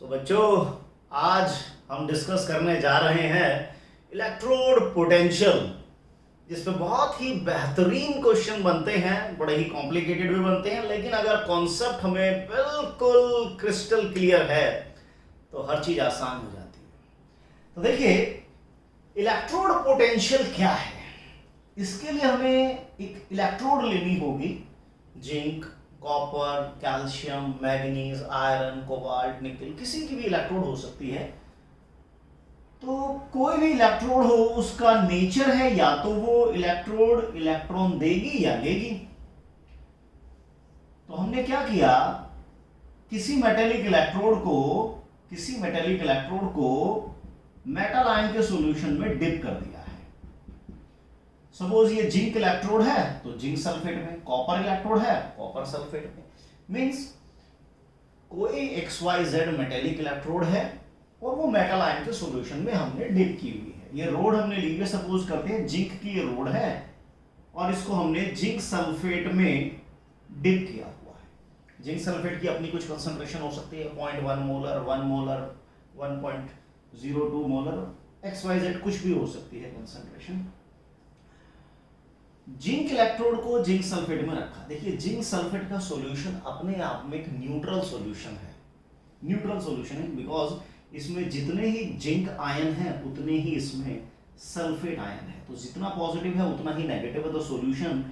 बच्चों, आज हम डिस्कस करने जा रहे हैं इलेक्ट्रोड पोटेंशियल, जिसमें बहुत ही बेहतरीन क्वेश्चन बनते हैं, बड़े ही कॉम्प्लिकेटेड भी बनते हैं, लेकिन अगर कॉन्सेप्ट हमें बिल्कुल क्रिस्टल क्लियर है तो हर चीज आसान हो जाती है। तो देखिए, इलेक्ट्रोड पोटेंशियल क्या है। इसके लिए हमें एक इलेक्ट्रोड लेनी होगी, zinc, copper, calcium, manganese, iron, cobalt, निकल, किसी की भी इलेक्ट्रोड हो सकती है। तो कोई भी इलेक्ट्रोड हो, उसका नेचर है या तो वो इलेक्ट्रोड इलेक्ट्रॉन देगी या लेगी। तो हमने क्या किया, किसी मेटेलिक इलेक्ट्रोड को मेटल आयन के सॉल्यूशन में डिप कर दिया है। सपोज ये जिंक इलेक्ट्रोड है तो जिंक सल्फेट में, कॉपर इलेक्ट्रोड है कॉपर सल्फेट में। मींस कोई XYZ मेटेलिक इलेक्ट्रोड है और वो मेटल आयन के सॉल्यूशन में हमने डिप की हुई है। ये रोड हमने ली है, सपोज करते हैं जिंक की ये रोड है और इसको हमने जिंक सल्फेट में डिप किया हुआ है। जिंक सल्फेट की अपनी कुछ कंसंट्रेशन हो सकती है, 0.1 मोलर, 1 मोलर, 1.02 मोलर, XYZ कुछ भी हो सकती है कंसंट्रेशन। जिंक इलेक्ट्रोड को जिंक सल्फेट में रखा। देखिए, जिंक सल्फेट का सॉल्यूशन अपने आप में एक न्यूट्रल सॉल्यूशन है बिकॉज इसमें जितने ही जिंक आयन है उतने ही इसमें सल्फेट आयन है। तो जितना पॉजिटिव है उतना ही नेगेटिव है, तो सॉल्यूशन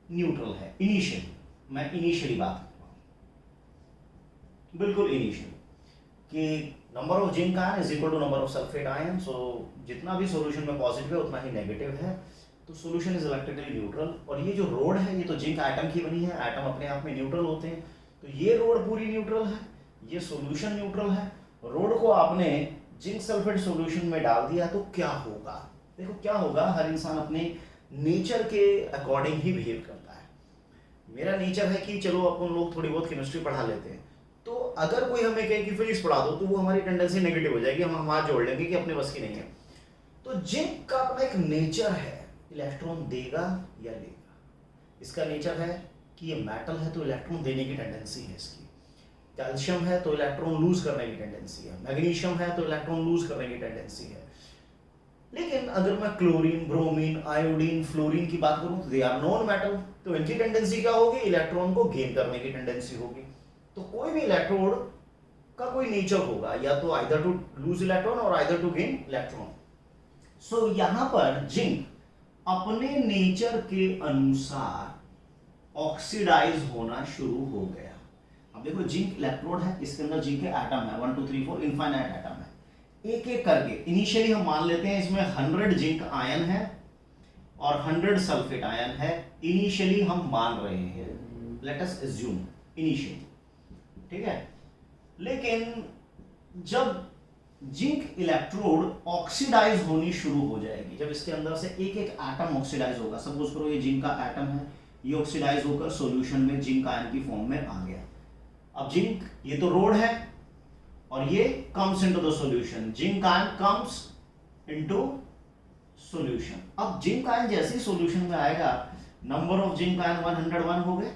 न्यूट्रल है। मैं इनिशियली बात कर रहा हूं, बिल्कुल इनिशियल, कि number of zinc ion is equal to number of sulphate ion. So जितना भी सॉल्यूशन में पॉजिटिव है उतना ही नेगेटिव है, तो सॉल्यूशन इज इलेक्ट्रिकली न्यूट्रल। और ये जो रोड है ये तो जिंक एटम की बनी है, एटम अपने आप में न्यूट्रल होते हैं, तो ये रोड पूरी न्यूट्रल है, ये सॉल्यूशन न्यूट्रल है। रोड को आपने जिंक सल्फेट सॉल्यूशन में डाल दिया तो क्या होगा। देखो क्या होगा, हर इंसान अपने नेचर के अकॉर्डिंग ही बिहेव करता है। मेरा नेचर है कि चलो अपन लोग थोड़ी बहुत केमिस्ट्री पढ़ा लेते हैं, तो अगर कोई हमें कहे कि फिजिक्स पढ़ा दो तो वो हमारी टेंडेंसी नेगेटिव हो जाएगी, हम हाथ जोड़ लेंगे कि अपने बस की नहीं है। तो जिंक का अपना एक नेचर है, इलेक्ट्रॉन देगा या लेगा। इसका नेचर है कि ये मेटल है तो इलेक्ट्रॉन देने की टेंडेंसी है इसकी। कैल्शियम है तो इलेक्ट्रॉन लूज करने की टेंडेंसी है, मैग्नीशियम है तो इलेक्ट्रॉन लूज करने की टेंडेंसी है। लेकिन अगर मैं क्लोरीन, ब्रोमीन, आयोडीन, फ्लोरीन की बात करूं तो दे आर नॉन मेटल, तो इनकी टेंडेंसी क्या होगी, इलेक्ट्रॉन को गेन करने की टेंडेंसी होगी। तो कोई भी इलेक्ट्रोड का कोई नेचर होगा, या तो आइदर टू लूज इलेक्ट्रॉन और आइदर टू गेन इलेक्ट्रॉन। सो यहां पर जिंक अपने नेचर के अनुसार ऑक्सीडाइज होना शुरू हो गया। अब देखो, जिंक इलेक्ट्रोड है, इसके अंदर जिंक के एटम है 1 2 3 4 इनफाइनाइट एटम है। एक एक करके इनिशियली हम मान लेते हैं इसमें 100 जिंक आयन है और 100 सल्फेट आयन है। इनिशियली हम मान रहे हैं, लेट अस अज्यूम इनिशियली, ठीक है। लेकिन जब जिंक इलेक्ट्रोड ऑक्सीडाइज होनी शुरू हो जाएगी, जब इसके अंदर से एक एक एटम ऑक्सीडाइज होगा, सपोज करो ये जिंक का एटम है, ये ऑक्सीडाइज होकर सॉल्यूशन में जिंक आयन की फॉर्म में आ गया। अब जिंक, ये तो रोड है और ये comes into the solution, zinc ion comes into solution. अब जिंक आयन जैसे ही सॉल्यूशन में आएगा, नंबर ऑफ जिंक आयन 101 हो गए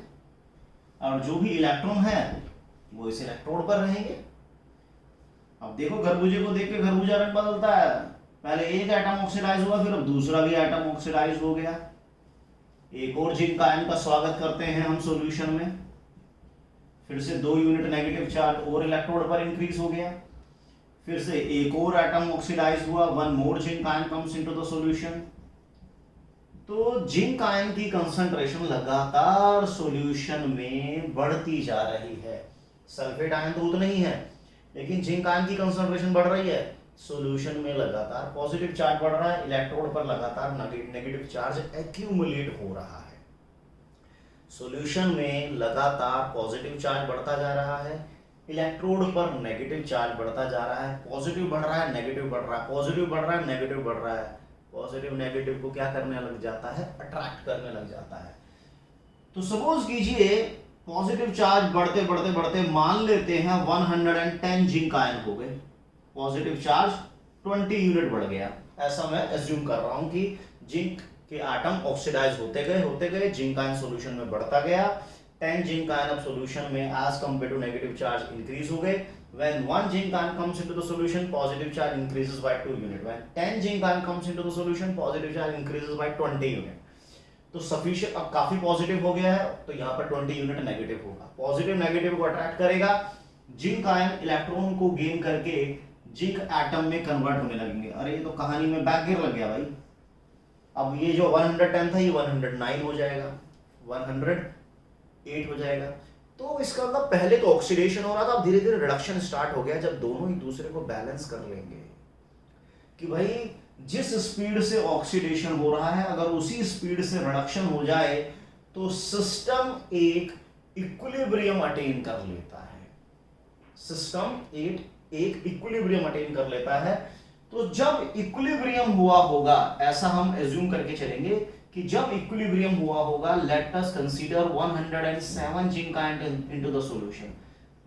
और जो भी इलेक्ट्रॉन है वो इस इलेक्ट्रोड पर रहेंगे। अब देखो, खरबूजे को देख के खरबूजा रंग बदलता है, पहले एक एटम ऑक्सीडाइज हुआ, फिर अब दूसरा भी एटम ऑक्सीडाइज हो गया। एक और जिंक आयन का स्वागत करते हैं हम सॉल्यूशन में, फिर से 2 यूनिट नेगेटिव चार्ज और इलेक्ट्रोड पर इंक्रीज हो गया, फिर से एक और एटम ऑक्सीडाइज हुआ, 1 more zinc ion comes into the solution. तो जिंक आयन की कंसंट्रेशन लगातार सॉल्यूशन में बढ़ती जा रही है। सल्फेट आयन तो उतना ही है, लेकिन जिंक आयन की कंसंट्रेशन बढ़ रही है, सॉल्यूशन में लगातार पॉजिटिव चार्ज बढ़ रहा है, इलेक्ट्रोड पर लगातार नेगेटिव चार्ज एक्यूमुलेट हो रहा है। सॉल्यूशन में लगातार पॉजिटिव चार्ज बढ़ता जा रहा है, इलेक्ट्रोड पर नेगेटिव चार्ज बढ़ता जा रहा है। पॉजिटिव बढ़ रहा है, नेगेटिव बढ़ रहा है, पॉजिटिव बढ़ रहा है, नेगेटिव बढ़ रहा है। पॉजिटिव नेगेटिव को क्या करने लग जाता है, अट्रैक्ट करने लग जाता है। तो सपोज कीजिए पॉजिटिव चार्ज बढ़ते बढ़ते बढ़ते मान लेते हैं 110 जिंक आयन हो गए, पॉजिटिव चार्ज 20 यूनिट बढ़ गया। ऐसा मैं एज्यूम कर रहा हूं कि जिंक कि एटम ऑक्सीडाइज होते गए जिंक आयन सॉल्यूशन में बढ़ता गया। 10 जिंक आयन अब सॉल्यूशन में as compare to negative charge increase हो गए। When 1 zinc ion comes into the solution, positive charge increases by 2 unit. When 10 zinc ion comes into the solution, positive charge increases by 20 unit. तो sufficient अब काफी positive हो गया है, तो यहाँ पर 20 यूनिट नेगेटिव होगा। पॉजिटिव नेगेटिव को अट्रैक्ट करेगा, जिंक आयन इलेक्ट्रॉन को गेन करके जिंक एटम में कन्वर्ट होने लगेंगे। अरे ये तो कहानी में बैक गियर लग गया भाई। अब ये जो 110 था ये 109 हो जाएगा, 108 हो जाएगा। तो इसका मतलब पहले तो ऑक्सीडेशन हो रहा था, अब धीरे धीरे रिडक्शन स्टार्ट हो गया जब दोनों एक दूसरे को बैलेंस कर लेंगे कि भाई जिस स्पीड से ऑक्सीडेशन हो रहा है अगर उसी स्पीड से रिडक्शन हो जाए तो सिस्टम एक इक्विलिब्रियम अटेन कर लेता है। सिस्टम एक इक्विलिब्रियम अटेन कर लेता है। तो जब इक्विलिब्रियम हुआ होगा, ऐसा हम एज्यूम करके चलेंगे कि जब इक्विलिब्रियम हुआ होगा, let us consider 107 zinc ion into the solution,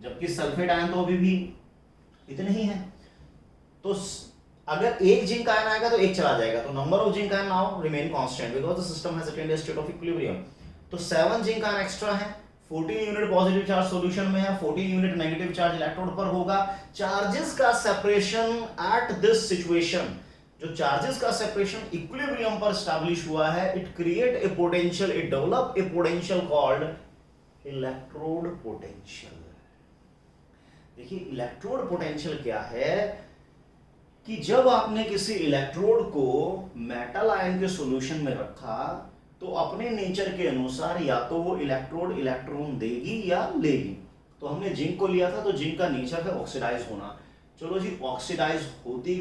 जबकि सल्फेट आयन तो अभी भी इतने ही हैं। तो अगर एक जिंक आयन आएगा तो एक चला जाएगा, तो number of zinc ion now remain constant because the system has attend a state of equilibrium. तो 7 जिंक आयन एक्स्ट्रा है, 14 यूनिट पॉजिटिव चार्ज सॉल्यूशन में है, 14 यूनिट नेगेटिव चार्ज इलेक्ट्रोड पर होगा। चार्जेस का सेपरेशन एट दिस सिचुएशन, जो charges का separation equilibrium पर एस्टैब्लिश हुआ है, it create a potential, it develop a potential called electrode potential. देखिए इलेक्ट्रोड पोटेंशियल क्या है कि जब आपने किसी इलेक्ट्रोड को मेटल आयन के सॉल्यूशन में रखा तो अपने नेचर के अनुसार या तो वो इलेक्ट्रोड इलेक्ट्रॉन देगी या लेगी। तो हमने जिंक को लिया था, तो जिंक का नेचर है ऑक्सीडाइज होना। चलो जी, ऑक्सीडाइज होती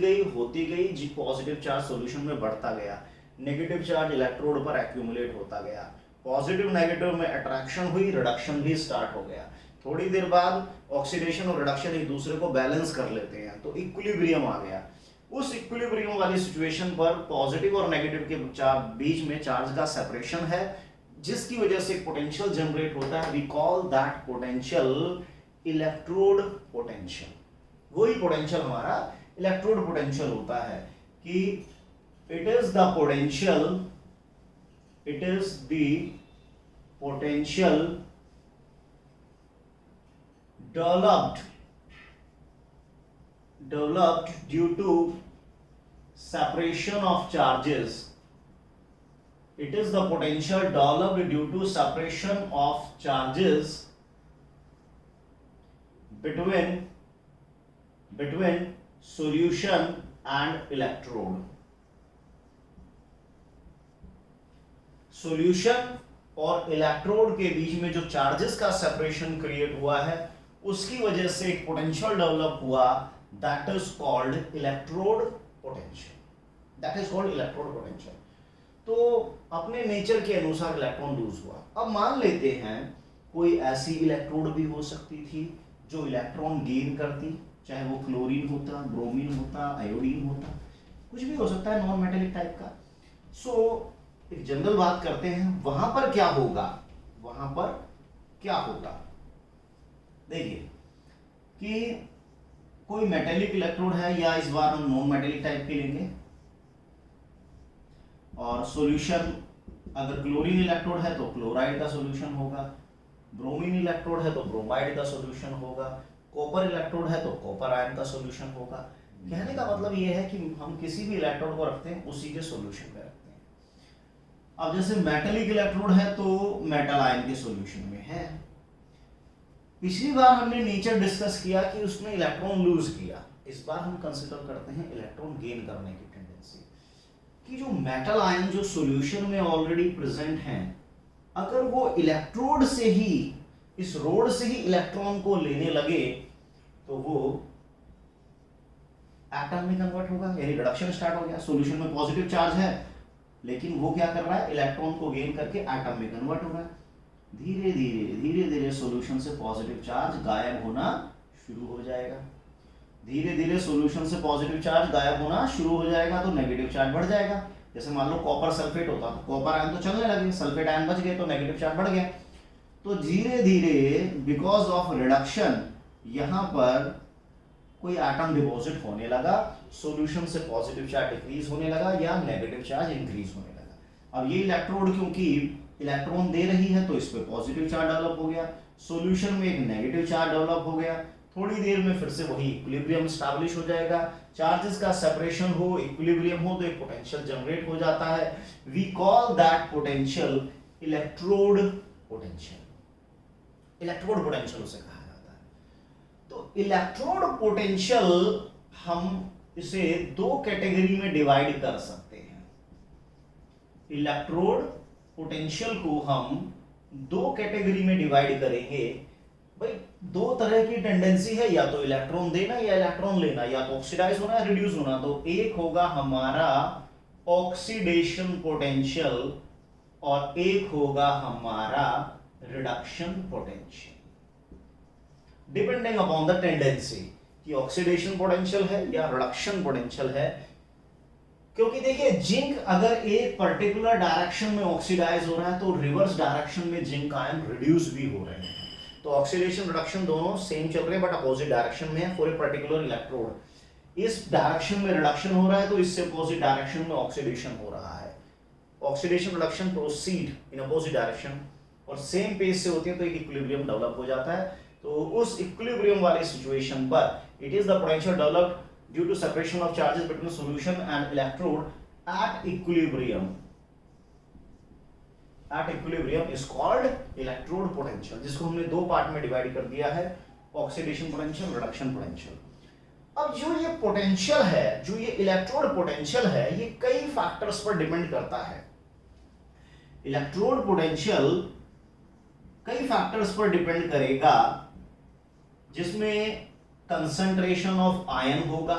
गई जी, पॉजिटिव चार्ज सॉल्यूशन में बढ़ता गया, नेगेटिव चार्ज इलेक्ट्रोड पर एक्यूमुलेट होता गया, पॉजिटिव नेगेटिव में अट्रैक्शन हुई, रिडक्शन भी स्टार्ट हो गया। थोड़ी देर बाद ऑक्सीडेशन और रिडक्शन एक दूसरे को बैलेंस कर लेते हैं, तो इक्विलिब्रियम आ गया। उस इक्विलिब्रियम वाली सिचुएशन पर पॉजिटिव और नेगेटिव के बीच में चार्ज का सेपरेशन है, जिसकी वजह से पोटेंशियल जनरेट होता है। We call that potential electrode potential. वही पोटेंशियल हमारा इलेक्ट्रोड पोटेंशियल होता है कि it is the potential developed due to separation of charges. It is the potential developed due to separation of charges between solution and electrode. Solution और electrode के बीच में जो charges का सेपरेशन क्रिएट हुआ है, उसकी वजह से एक पोटेंशियल डेवलप हुआ, that is called electrode potential. तो अपने नेचर के अनुसार इलेक्ट्रॉन लूज हुआ। अब मान लेते हैं कोई ऐसी इलेक्ट्रोड भी हो सकती थी जो इलेक्ट्रॉन गेन करती, चाहे वो क्लोरीन होता, ब्रोमीन होता, आयोडीन होता, कुछ भी हो सकता है नॉन मेटेलिक टाइप का। सो एक जनरल बात करते हैं, वहां पर क्या होगा, देखिए कि कोई मेटेलिक इलेक्ट्रोड है, या इस बार हम नॉन मेटेलिक टाइप के लेंगे, और सॉल्यूशन अगर क्लोरीन इलेक्ट्रोड है तो क्लोराइड का सॉल्यूशन होगा, ब्रोमीन इलेक्ट्रोड है तो ब्रोमाइड का सॉल्यूशन होगा, कॉपर इलेक्ट्रोड है तो कॉपर आयन का सॉल्यूशन होगा। कहने का मतलब ये है कि हम किसी भी इलेक्ट्रोड को रखते हैं उसी के सॉल्यूशन में रखते हैं। अब जैसे मेटेलिक इलेक्ट्रोड है तो मेटल आयन के सॉल्यूशन में है। पिछली बार हमने नेचर डिस्कस किया कि उसने इलेक्ट्रॉन लूज किया, इस बार हम कंसीडर करते हैं इलेक्ट्रॉन गेन करने की टेंडेंसी, कि जो मेटल आयन जो सॉल्यूशन में ऑलरेडी प्रेजेंट हैं, अगर वो इलेक्ट्रोड से ही, इस रोड से ही इलेक्ट्रॉन को लेने लगे तो वो एटम में कन्वर्ट होगा, यानी रिडक्शन स्टार्ट हो गया। सॉल्यूशन में पॉजिटिव चार्ज है, लेकिन वो क्या कर रहा है, इलेक्ट्रॉन को गेन करके एटम में कन्वर्ट हो रहा है। धीरे धीरे सॉल्यूशन से पॉजिटिव चार्ज गायब होना शुरू हो जाएगा। धीरे धीरे सॉल्यूशन से पॉजिटिव चार्ज गायब होना शुरू हो जाएगा तो नेगेटिव चार्ज बढ़ जाएगा। जैसे मान लो कॉपर सल्फेट होता तो कॉपर आयन तो चलने लगे, सल्फेट आयन बच गए तो नेगेटिव चार्ज बढ़ गया। तो धीरे धीरे बिकॉज ऑफ रिडक्शन यहां पर कोई एटम डिपॉजिट होने लगा, सॉल्यूशन से पॉजिटिव चार्ज डिक्रीज होने लगा या नेगेटिव चार्ज इंक्रीज होने लगा। अब ये इलेक्ट्रोड क्योंकि इलेक्ट्रॉन दे रही है तो इस पे पॉजिटिव चार्ज डेवलप हो गया, सॉल्यूशन में एक नेगेटिव चार्ज डेवलप हो गया, थोड़ी देर में फिर से वही इक्विलिब्रियम स्टैब्लिश हो जाएगा। चार्जेस का सेपरेशन हो, इक्विलिब्रियम हो तो एक पोटेंशियल जनरेट हो जाता है। We call that potential electrode potential. Electrode potential उसे कहा जाता है। तो इलेक्ट्रोड पोटेंशियल हम इसे दो कैटेगरी में डिवाइड कर सकते हैं। इलेक्ट्रोड पोटेंशियल को हम दो कैटेगरी में डिवाइड करेंगे। भाई दो तरह की टेंडेंसी है, या तो इलेक्ट्रॉन देना या इलेक्ट्रॉन लेना, या तो ऑक्सीडाइज होना या रिड्यूस होना। तो एक होगा हमारा ऑक्सीडेशन पोटेंशियल और एक होगा हमारा reduction potential, depending upon the tendency कि ऑक्सीडेशन पोटेंशियल है या रिडक्शन पोटेंशियल है। क्योंकि देखिए जिंक अगर एक पर्टिकुलर डायरेक्शन में ऑक्सीडाइज हो रहा है तो रिवर्स डायरेक्शन में जिंक आयन रिड्यूस भी हो रहे हैं। तो ऑक्सीडेशन रिडक्शन दोनों सेम चल रहे हैं बट अपोजिट डायरेक्शन में है फॉर ए पर्टिकुलर इलेक्ट्रोड। इस डायरेक्शन में रिडक्शन हो रहा है तो इससे अपोजिट डायरेक्शन में ऑक्सीडेशन हो रहा है। Oxidation reduction proceed in opposite direction और सेम पेस से होती है तो एक इक्विलिब्रियम डेवलप हो जाता है। तो उस इक्विलिब्रियम वाले सिचुएशन पर it is the potential developed due to separation of charges between solution and electrode at equilibrium. At equilibrium is called electrode potential, जिसको हमने दो पार्ट में डिवाइड कर दिया है, ऑक्सीडेशन पोटेंशियल, रिडक्शन पोटेंशियल। अब जो ये पोटेंशियल है, जो ये इलेक्ट्रोड पोटेंशियल है, ये कई फैक्टर्स पर डिपेंड करता है। इलेक्ट्रोड पोटेंशियल कई फैक्टर्स पर डिपेंड करेगा, जिसमें कंसंट्रेशन ऑफ आयन होगा,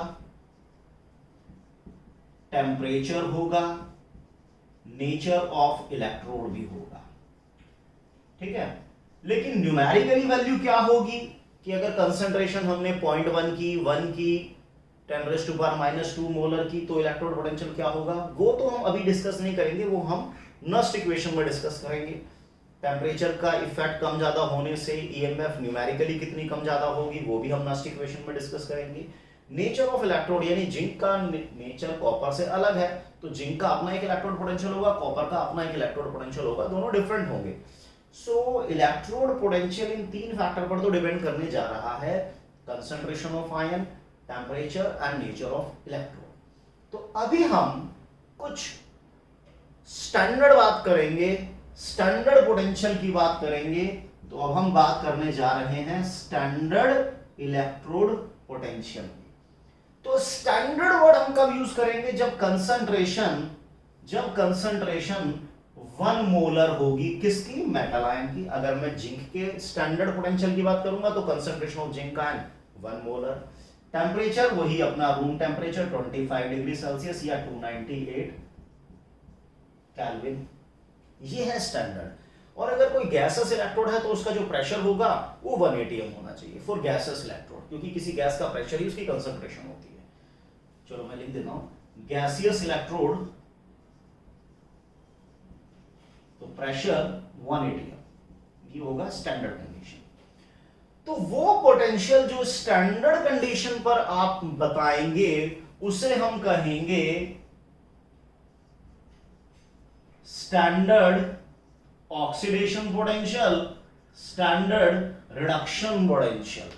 टेम्परेचर होगा, नेचर ऑफ इलेक्ट्रोड भी होगा। ठीक है, लेकिन न्यूमेरिकली वैल्यू क्या होगी कि अगर कंसंट्रेशन हमने 0.1 की, 1 की, 10⁻⁻² मोलर की, तो इलेक्ट्रोड पोटेंशियल क्या होगा वो तो हम अभी डिस्कस नहीं करेंगे, वो हम नस्ट इक्वेशन में डिस्कस करेंगे। टेम्परेचर का इफेक्ट कम ज्यादा होने से ईएमएफ न्यूमेरिकली कितनी कम ज्यादा होगी वो भी हम नस्ट इक्वेशन में डिस्कस करेंगे। नेचर ऑफ इलेक्ट्रोड यानी जिंक का नेचर कॉपर से अलग है तो जिंक का अपना एक इलेक्ट्रोड पोटेंशियल होगा, कॉपर का अपना एक इलेक्ट्रोड पोटेंशियल होगा, दोनों डिफरेंट होंगे। सो इलेक्ट्रोड पोटेंशियल इन तीन फैक्टर पर तो डिपेंड करने जा रहा है, concentration of ion, temperature and nature of electrode. तो अभी हम कुछ स्टैंडर्ड बात करेंगे, स्टैंडर्ड पोटेंशियल की बात करेंगे। तो अब हम बात करने जा रहे हैं स्टैंडर्ड इलेक्ट्रोड पोटेंशियल की। तो स्टैंडर्ड वर्ड हम कब यूज करेंगे, जब कंसंट्रेशन 1 मोलर होगी, किसकी, मेटल आयन की। अगर मैं जिंक के स्टैंडर्ड पोटेंशियल की बात करूंगा तो concentration of zinc ion 1 molar, temperature वही अपना रूम टेम्परेचर 25 डिग्री सेल्सियस या 298 केल्विन, ये है स्टैंडर्ड। और अगर कोई गैसेस इलेक्ट्रोड है तो उसका जो प्रेशर होगा वो 1 atm होना चाहिए फॉर गैसेस इलेक्ट्रोड, क्योंकि किसी गैस का प्रेशर ही उसकी कंसंट्रेशन होती है। चलो मैं लिख देता हूं गैसियस इलेक्ट्रोड तो प्रेशर 1 atm, ये होगा स्टैंडर्ड कंडीशन। तो वो पोटेंशियल जो स्टैंडर्ड कंडीशन पर आप बताएंगे उसे हम कहेंगे standard oxidation potential, standard reduction potential.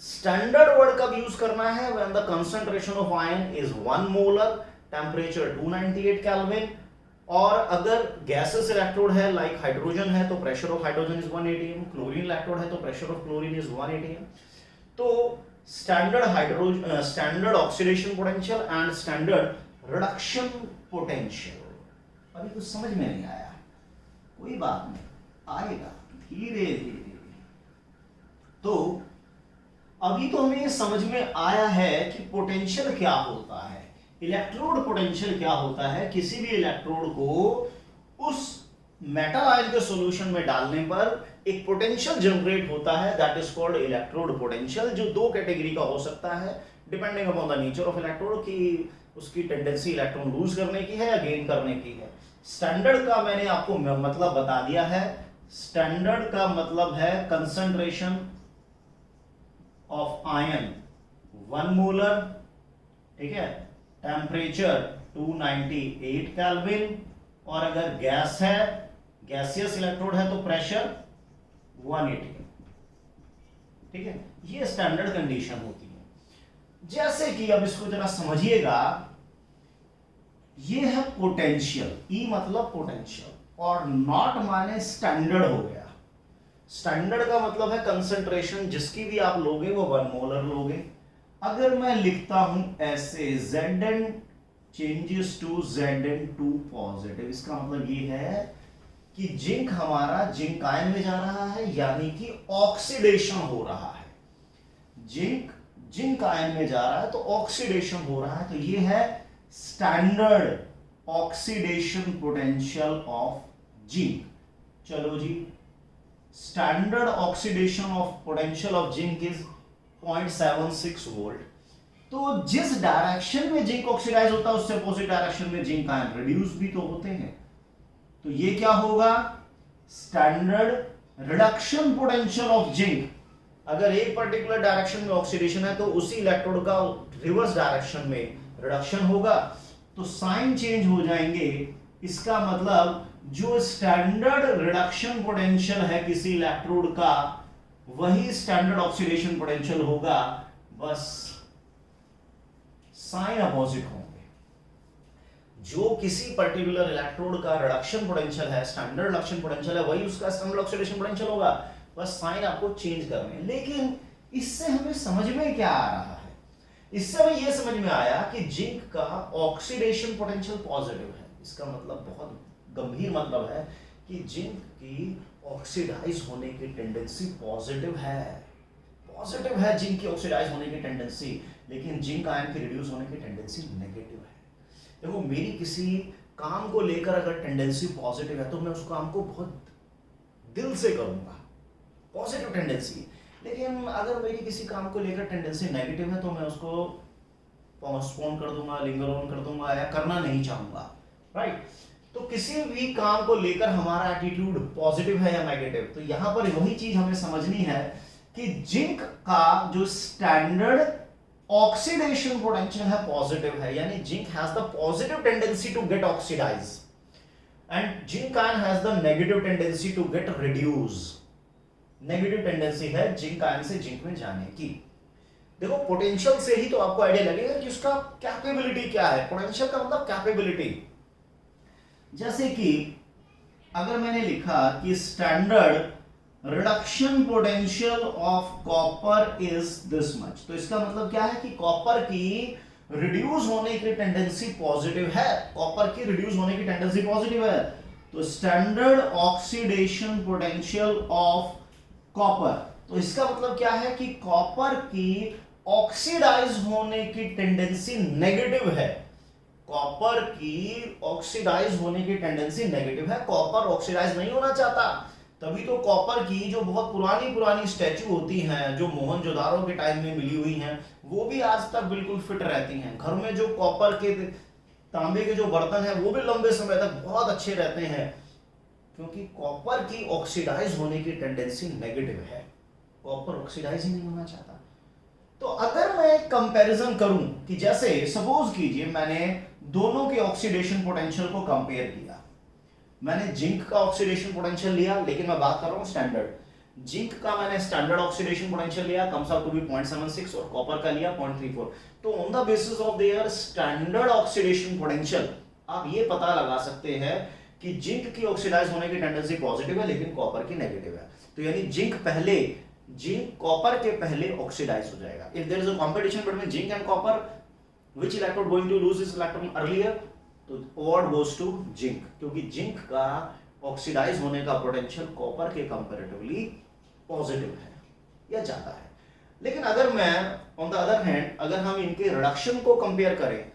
Standard word कब यूज करना है, when the concentration of ion is 1 molar, temperature 298 kelvin, और अगर गैसेस इलेक्ट्रोड है लाइक हाइड्रोजन है तो pressure of hydrogen is 1 atm, chlorine electrode है तो pressure of chlorine is 1 atm। तो standard oxidation potential and standard reduction potential. अभी कुछ समझ में नहीं आया, कोई बात नहीं, आएगा धीरे धीरे। तो अभी तो हमें समझ में आया है कि पोटेंशियल क्या होता है, इलेक्ट्रोड पोटेंशियल क्या होता है। किसी भी इलेक्ट्रोड को उस मेटल आयन के सॉल्यूशन में डालने पर एक पोटेंशियल जनरेट होता है, that is called electrode potential, जो दो कैटेगरी का हो सकता है depending upon the nature of electrode की उसकी टेंडेंसी इलेक्ट्रॉन लूज करने की है या गेन करने की है। स्टैंडर्ड का मैंने आपको मतलब बता दिया है, स्टैंडर्ड का मतलब है कंसंट्रेशन ऑफ आयन 1 मोलर, ठीक है, टेम्परेचर 298 केल्विन और अगर गैस है, गैसियस इलेक्ट्रोड है तो प्रेशर 180। ठीक है, ये स्टैंडर्ड कंडीशन होती है। जैसे कि अब इसको जरा समझिएगा, ये है पोटेंशियल, ई मतलब पोटेंशियल, और नॉट माने स्टैंडर्ड हो गया। स्टैंडर्ड का मतलब है कंसंट्रेशन, जिसकी भी आप लोगे वो 1 मोलर लोगे। अगर मैं लिखता हूं ऐसे Zn changes to Zn2 positive, इसका मतलब ये है कि जिंक हमारा जिंक आयन में जा रहा है, यानी कि ऑक्सीडेशन हो रहा है। जिंक जिंक आयन में जा रहा है तो ऑक्सीडेशन हो रहा है, तो ये है standard oxidation potential of zinc. चलो जी, standard oxidation of potential of zinc is 0.76 volt. तो जिस डायरेक्शन में जिंक ऑक्सीडाइज होता है उससे अपोजिट डायरेक्शन में जिंक आयन रिड्यूस भी तो होते हैं। तो ये क्या होगा, standard reduction potential of zinc. अगर एक पर्टिकुलर डायरेक्शन में ऑक्सीडेशन है तो उसी इलेक्ट्रोड का रिवर्स डायरेक्शन में रिडक्शन होगा, तो साइन चेंज हो जाएंगे। इसका मतलब जो स्टैंडर्ड रिडक्शन पोटेंशियल है किसी इलेक्ट्रोड का, वही स्टैंडर्ड ऑक्सीडेशन पोटेंशियल होगा, बस साइन अपोजिट होंगे। जो किसी पर्टिकुलर इलेक्ट्रोड का रिडक्शन पोटेंशियल है, स्टैंडर्ड रिडक्शन पोटेंशियल है, वही उसका स्टैंडर्ड ऑक्सीडेशन पोटेंशियल होगा, बस साइन आपको चेंज करने हैं। लेकिन इससे हमें समझ में क्या आ रहा है, इससे हमें यह समझ में आया कि जिंक का ऑक्सीडेशन पोटेंशियल पॉजिटिव है। इसका मतलब बहुत गंभीर मतलब है कि जिंक की ऑक्सीडाइज होने की टेंडेंसी पॉजिटिव है। पॉजिटिव है जिंक की ऑक्सीडाइज होने की टेंडेंसी, लेकिन जिंक आयन की रिड्यूस होने की टेंडेंसी नेगेटिव है। देखो, मेरी किसी काम को लेकर अगर टेंडेंसी पॉजिटिव है तो मैं उस काम को बहुत दिल से करूंगा, पॉजिटिव टेंडेंसी। लेकिन अगर मेरी किसी काम को लेकर टेंडेंसी नेगेटिव है तो मैं उसको पोस्टपोन कर दूंगा, लिंगर ऑन कर दूंगा, या करना नहीं चाहूंगा, राइट। तो किसी भी काम को लेकर हमारा एटीट्यूड पॉजिटिव है या नेगेटिव, तो यहां पर वही चीज हमें समझनी है कि जिंक का जो स्टैंडर्ड ऑक्सीडेशन पोटेंशियल है पॉजिटिव है, यानी zinc has the positive tendency to get oxidise and zinc ion has the negative tendency to get reduce. Negative tendency है जिंक आयन से जिंक में जाने की। देखो, पोटेंशियल से ही तो आपको आइडिया लगेगा कि उसका कैपेबिलिटी क्या है। पोटेंशियल का मतलब कैपेबिलिटी। जैसे कि अगर मैंने लिखा कि standard reduction potential of copper is this much, तो इसका मतलब क्या है कि कॉपर की रिड्यूस होने की टेंडेंसी पॉजिटिव है। कॉपर की रिड्यूस होने की टेंडेंसी पॉजिटिव है, तो standard oxidation potential of copper, तो इसका मतलब क्या है कि कॉपर की ऑक्सीडाइज होने की टेंडेंसी नेगेटिव है। कॉपर की ऑक्सीडाइज होने की टेंडेंसी नेगेटिव है। कॉपर ऑक्सीडाइज नहीं होना चाहता, तभी तो कॉपर की जो बहुत पुरानी पुरानी स्टैचू होती हैं, जो मोहनजोदारो के टाइम में मिली हुई हैं, वो भी आज तक बिल्कुल फिट रहती हैं। घर में जो कॉपर के तांबे के जो बर्तन हैं वो भी लंबे समय तक बहुत अच्छे रहते हैं, क्योंकि कॉपर की ऑक्सीडाइज होने की टेंडेंसी नेगेटिव है। कॉपर ऑक्सीडाइज ही नहीं होना चाहता। तो अगर मैं कंपैरिजन करूं कि जैसे सपोज कीजिए मैंने दोनों के ऑक्सीडेशन पोटेंशियल को कंपेयर किया। मैंने जिंक का ऑक्सीडेशन पोटेंशियल लिया, लेकिन मैं बात कर रहा हूं स्टैंडर्ड। जिंक का मैंने स्टैंडर्ड ऑक्सीडेशन पोटेंशियल लिया, कम्स आउट टू बी 0.76, और कॉपर का लिया 0.34। तो on the basis of their standard oxidation potential आप ये पता लगा सकते हैं कि जिंक की ऑक्सीडाइज होने की टेंडेंसी पॉजिटिव है, लेकिन कॉपर की नेगेटिव है। तो यानी जिंक कॉपर के पहले ऑक्सीडाइज हो जाएगा। If there is a competition between zinc and copper, which electrode going to lose is electron earlier, तो अवार्ड गोस टू जिंक, क्योंकि जिंक का ऑक्सीडाइज होने का पोटेंशियल कॉपर के कंपैरेटिवली पॉजिटिव है या ज्यादा है। लेकिन अगर मैं ऑन द अदर हैंड अगर हम इनके रिडक्शन को कंपेयर करें,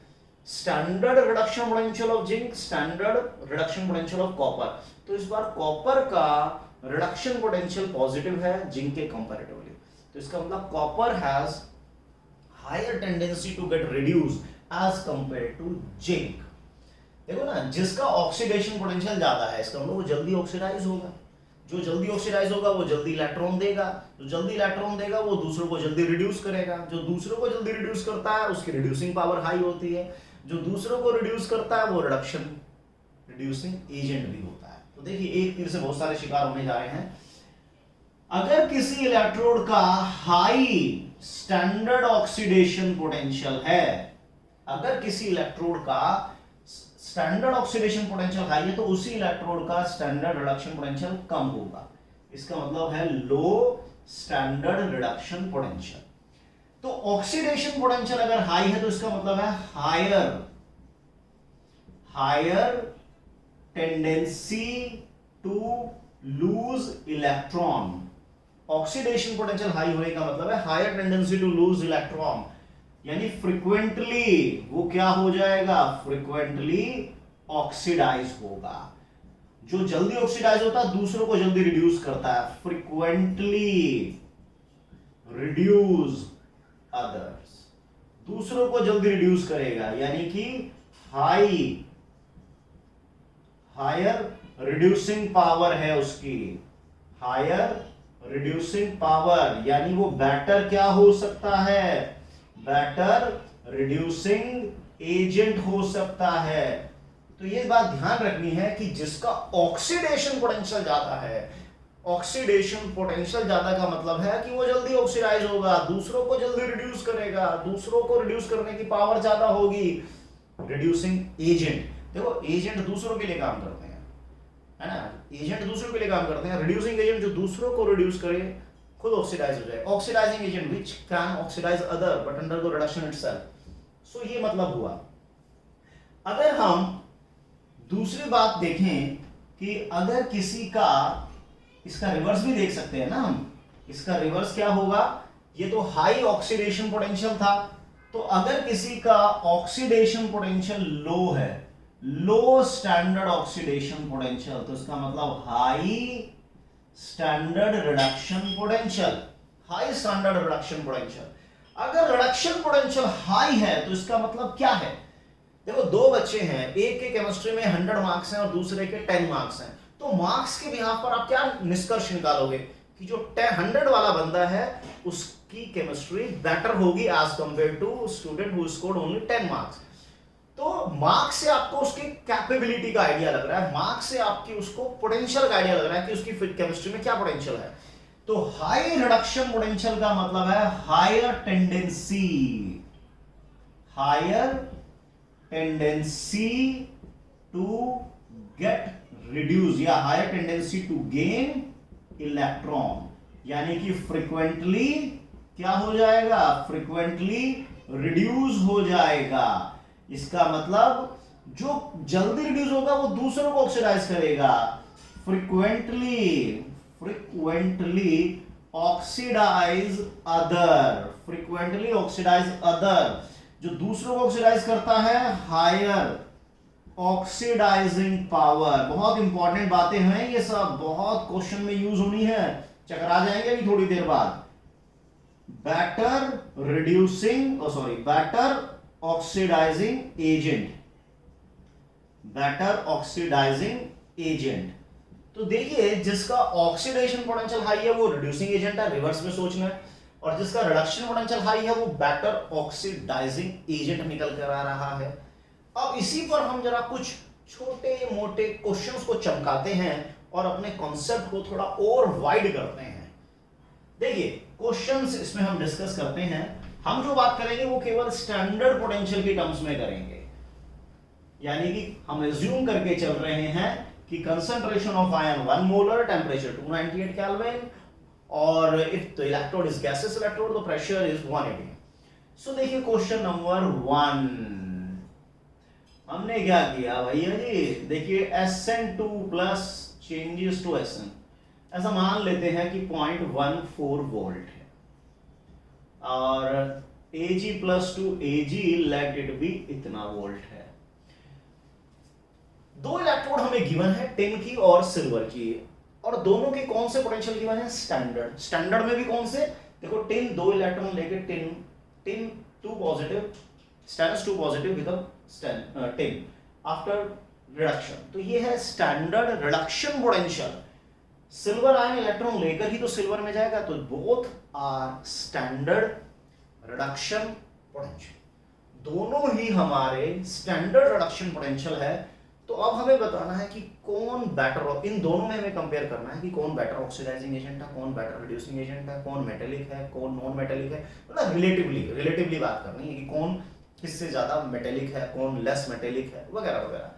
standard reduction potential of zinc, standard reduction potential of copper, तो इस बार कॉपर का रिडक्शन पोटेंशियल पॉजिटिव है जिंक के कंपैरेटिवली। तो इसका मतलब copper has higher tendency to get reduce as compare to zinc. देखो ना, जिसका ऑक्सीडेशन पोटेंशियल ज्यादा है, इसका मतलब वो जल्दी ऑक्सीडाइज होगा। जो जल्दी ऑक्सीडाइज होगा वो जल्दी इलेक्ट्रॉन देगा, जो जल्दी इलेक्ट्रॉन देगा वो दूसरों को जल्दी रिड्यूस करेगा। जो दूसरों को जल्दी रिड्यूस करता है उसकी रिड्यूसिंग पावर हाई होती है, जो दूसरों को रिड्यूस करता है वो रिडक्शन रिड्यूसिंग एजेंट भी होता है। तो देखिए एक तीर से बहुत सारे शिकार होने जा रहे हैं। अगर किसी इलेक्ट्रोड का हाई स्टैंडर्ड ऑक्सीडेशन पोटेंशियल है, अगर किसी इलेक्ट्रोड का स्टैंडर्ड ऑक्सीडेशन पोटेंशियल हाई है तो उसी इलेक्ट्रोड का स्टैंडर्ड रिडक्शन पोटेंशियल कम होगा। इसका मतलब है लो स्टैंडर्ड रिडक्शन पोटेंशियल। तो ऑक्सीडेशन पोटेंशियल अगर हाई है तो इसका मतलब है higher tendency to lose electron. Oxidation potential high होने का मतलब है higher tendency to lose electron, यानी फ्रीक्वेंटली वो क्या हो जाएगा, फ्रीक्वेंटली ऑक्सीडाइज होगा। जो जल्दी ऑक्सीडाइज होता है दूसरों को जल्दी रिड्यूस करता है, फ्रीक्वेंटली रिड्यूस अदर्स, दूसरों को जल्दी रिड्यूस करेगा, यानी कि हायर रिड्यूसिंग पावर है उसकी, हायर रिड्यूसिंग पावर, यानी वो बेटर क्या हो सकता है, बेटर रिड्यूसिंग एजेंट हो सकता है। तो ये बात ध्यान रखनी है कि जिसका ऑक्सीडेशन पोटेंशियल ज्यादा है, ऑक्सीडेशन पोटेंशियल ज्यादा का मतलब है कि वो जल्दी ऑक्सीडाइज होगा, दूसरों को जल्दी रिड्यूस करेगा, दूसरों को रिड्यूस करने की पावर ज्यादा होगी। रिड्यूसिंग एजेंट, देखो एजेंट दूसरों के लिए काम करते हैं, है ना, एजेंट दूसरों के लिए काम करते हैं। रिड्यूसिंग एजेंट जो दूसरों को रिड्यूस करे, खुद ऑक्सीडाइज हो जाए। Oxidising agent which can oxidise other but undergo reduction itself. So ये मतलब हुआ। अगर हम दूसरी बात देखें कि अगर किसी का, इसका रिवर्स भी देख सकते हैं ना हम, इसका रिवर्स क्या होगा, ये तो हाई ऑक्सीडेशन पोटेंशियल था, तो अगर किसी का ऑक्सीडेशन पोटेंशियल लो है, लो स्टैंडर्ड ऑक्सीडेशन पोटेंशियल, तो इसका मतलब high standard reduction potential, high standard reduction potential. अगर रिडक्शन पोटेंशियल हाई है तो इसका मतलब क्या है, देखो दो बच्चे हैं, एक के केमिस्ट्री में 100 मार्क्स हैं और दूसरे के 10 मार्क्स हैं, तो मार्क्स के बिहाफ पर आप क्या निष्कर्ष निकालोगे कि जो 100 वाला बंदा है उसकी केमिस्ट्री बेटर होगी as compare to student who scored only 10 marks. तो मार्क्स से आपको उसकी कैपेबिलिटी का आइडिया लग रहा है, मार्क्स से आपकी उसको पोटेंशियल का आइडिया लग रहा है कि उसकी केमिस्ट्री में क्या पोटेंशियल है। तो हाई रिडक्शन पोटेंशियल का मतलब है higher tendency to get reduce या higher tendency to gain electron, यानी कि फ्रीक्वेंटली क्या हो जाएगा, फ्रीक्वेंटली रिड्यूस हो जाएगा। इसका मतलब जो जल्दी रिड्यूस होगा वो दूसरों को ऑक्सीडाइज करेगा, फ्रीक्वेंटली ऑक्सीडाइज अदर, जो दूसरों को ऑक्सीडाइज करता है, हायर ऑक्सीडाइजिंग पावर। बहुत इंपॉर्टेंट बातें हैं ये सब, बहुत क्वेश्चन में यूज होनी है, चकरा जाएंगे अभी थोड़ी देर बाद। Better oxidising agent. तो देखिए जिसका ऑक्सीडेशन पोटेंशियल हाई है वो रिड्यूसिंग एजेंट है, रिवर्स में सोचना है, और जिसका रिडक्शन पोटेंशियल हाई है वो बेटर ऑक्सीडाइजिंग एजेंट निकल कर आ रहा है। अब इसी पर हम जरा कुछ छोटे मोटे क्वेश्चंस को चमकाते हैं और अपने कॉन्सेप्ट को थोड़ा और वाइड करते हैं। देखिए क्वेश्चंस इसमें हम डिस्कस करते हैं, हम जो बात करेंगे वो केवल स्टैंडर्ड पोटेंशियल के टर्म्स में करेंगे, यानी कि हम एज्यूम करके चल रहे हैं कि concentration of ion 1 molar, temperature 298 kelvin, और if the electrode is gaseous electrode the pressure is 180। So देखिए क्वेश्चन नंबर 1, हमने क्या किया भैया जी, देखिए SN2 plus changes to SN, ऐसा मान लेते हैं कि 0.14 वोल्ट है, और Ag plus two Ag late it be इतना वोल्ट है। दो इलेक्ट्रोड हमें गिवन है, टिन की और सिल्वर की, और दोनों के कौन से पोटेंशियल गिवन है, स्टैंडर्ड में भी कौन से, देखो टिन 2 इलेक्ट्रॉन लेके tin 2 positive, stannous 2 positive with tin after reduction, तो ये है standard reduction potential. Silver ion electron लेकर ही तो सिल्वर में जाएगा, तो both are standard reduction potential, दोनों ही हमारे स्टैंडर्ड रिडक्शन पोटेंशियल है। तो अब हमें बताना है कि कौन बेटर, इन दोनों में हमें कंपेयर करना है कि कौन बेटर ऑक्सीडाइजिंग एजेंट है, कौन बेटर रिड्यूसिंग एजेंट है, कौन मेटेलिक है, कौन नॉन मेटेलिक है। मतलब रिलेटिवली बात करनी है कि कौन किससे ज्यादा मेटेलिक है, कौन लेस मेटेलिक है, वगैरह वगैरह।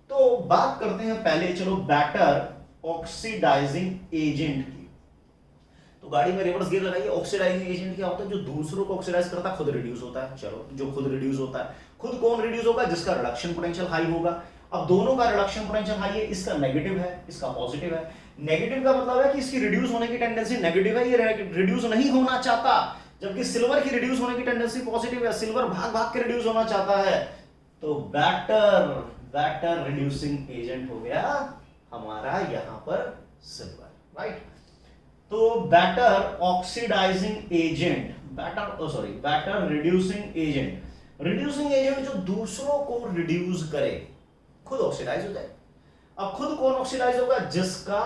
तो बात करते हैं पहले, चलो, बेटर ऑक्सीडाइजिंग एजेंट की। तो गाड़ी में रिवर्स गियर लगाइए। ऑक्सीडाइजिंग एजेंट क्या होता है? जो दूसरों को ऑक्सीडाइज करता है, खुद रिड्यूस होता है। चलो, जो खुद रिड्यूस होता है, खुद कौन रिड्यूस होगा? जिसका रिडक्शन पोटेंशियल हाई होगा। अब दोनों का रिडक्शन पोटेंशियल हाई है, इसका नेगेटिव है, इसका पॉजिटिव है। नेगेटिव का मतलब है कि इसकी रिड्यूस होने की टेंडेंसी नेगेटिव है, ये रिड्यूस नहीं होना चाहता, जबकि सिल्वर की रिड्यूस होने की टेंडेंसी पॉजिटिव है, सिल्वर भाग भाग के रिड्यूस होना चाहता है। तो बेटर रिड्यूसिंग एजेंट हो गया हमारा यहां पर सिल्वर, राइट। तो better oxidising agent, better reducing agent जो दूसरों को रिड्यूस करे, खुद ऑक्सीडाइज हो जाए। अब खुद कौन ऑक्सीडाइज होगा? जिसका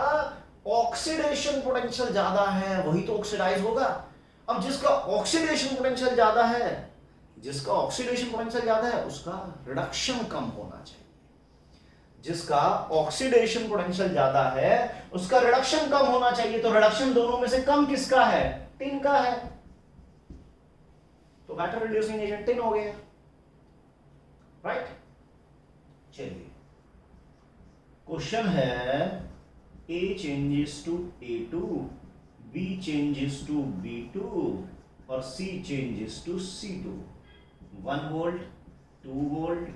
ऑक्सीडेशन पोटेंशियल ज्यादा है वही तो ऑक्सीडाइज होगा। अब जिसका ऑक्सीडेशन पोटेंशियल ज्यादा है उसका रिडक्शन कम होना चाहिए। जिसका ऑक्सीडेशन पोटेंशियल ज्यादा है उसका रिडक्शन कम होना चाहिए। तो रिडक्शन दोनों में से कम किसका है? टिन का है। तो बेटर रिड्यूसिंग एजेंट टिन हो गया, राइट। चलिए, क्वेश्चन है A changes to A2, B changes to B2 और C changes to C2। 1 volt, 2 volt,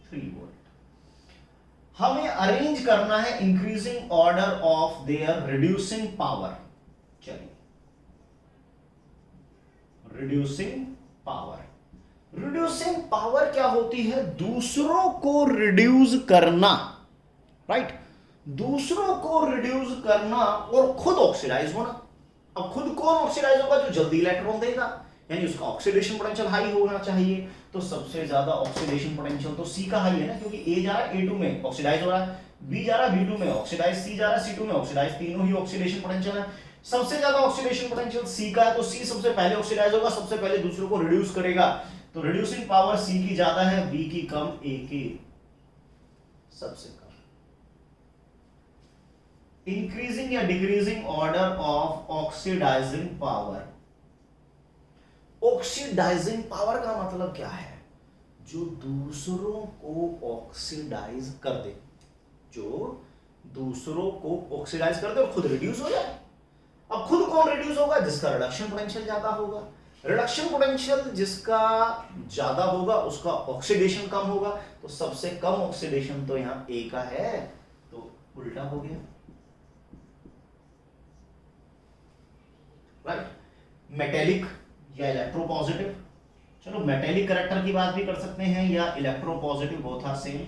3 volt. हमें अरेंज करना है increasing order of their reducing power. चलिए, रिड्यूसिंग पावर क्या होती है? दूसरों को रिड्यूस करना, राइट। दूसरों को रिड्यूस करना और खुद ऑक्सीडाइज होना। अब खुद कौन ऑक्सीडाइज होगा? जो जल्दी इलेक्ट्रॉन देगा, यानी उसका ऑक्सीडेशन पोटेंशियल हाई होना चाहिए। तो सबसे ज्यादा ऑक्सीडेशन पोटेंशियल तो सी का हाई है ना, क्योंकि ए जा रहा है A2 में ऑक्सीडाइज हो रहा है, बी जा रहा है B2 में ऑक्सीडाइज, सी जा रहा है C2 में ऑक्सीडाइज, तीनों ही ऑक्सीडेशन पोटेंशियल है। सबसे ज्यादा ऑक्सीडेशन पोटेंशियल सी का है, तो सी सबसे पहले ऑक्सीडाइज होगा, सबसे पहले दूसरों को रिड्यूस करेगा। तो रिड्यूसिंग पावर सी की ज्यादा है, बी की कम, ए की सबसे कम। इंक्रीजिंग या decreasing order of oxidising power. Oxidising power का मतलब क्या है? जो दूसरों को ऑक्सीडाइज कर दे, जो दूसरों को ऑक्सीडाइज कर दे और खुद रिड्यूस हो जाए। अब खुद कौन रिड्यूस होगा? जिसका रिडक्शन पोटेंशियल ज्यादा होगा। रिडक्शन पोटेंशियल जिसका ज्यादा होगा उसका ऑक्सीडेशन कम होगा। तो सबसे कम ऑक्सीडेशन तो यहां ए का है, तो उल्टा हो गया, राइट। मेटेलिक या इलेक्ट्रोपॉजिटिव। चलो, मेटेलिक करैक्टर की बात भी कर सकते हैं या इलेक्ट्रोपॉजिटिव, बोथ आर सेम।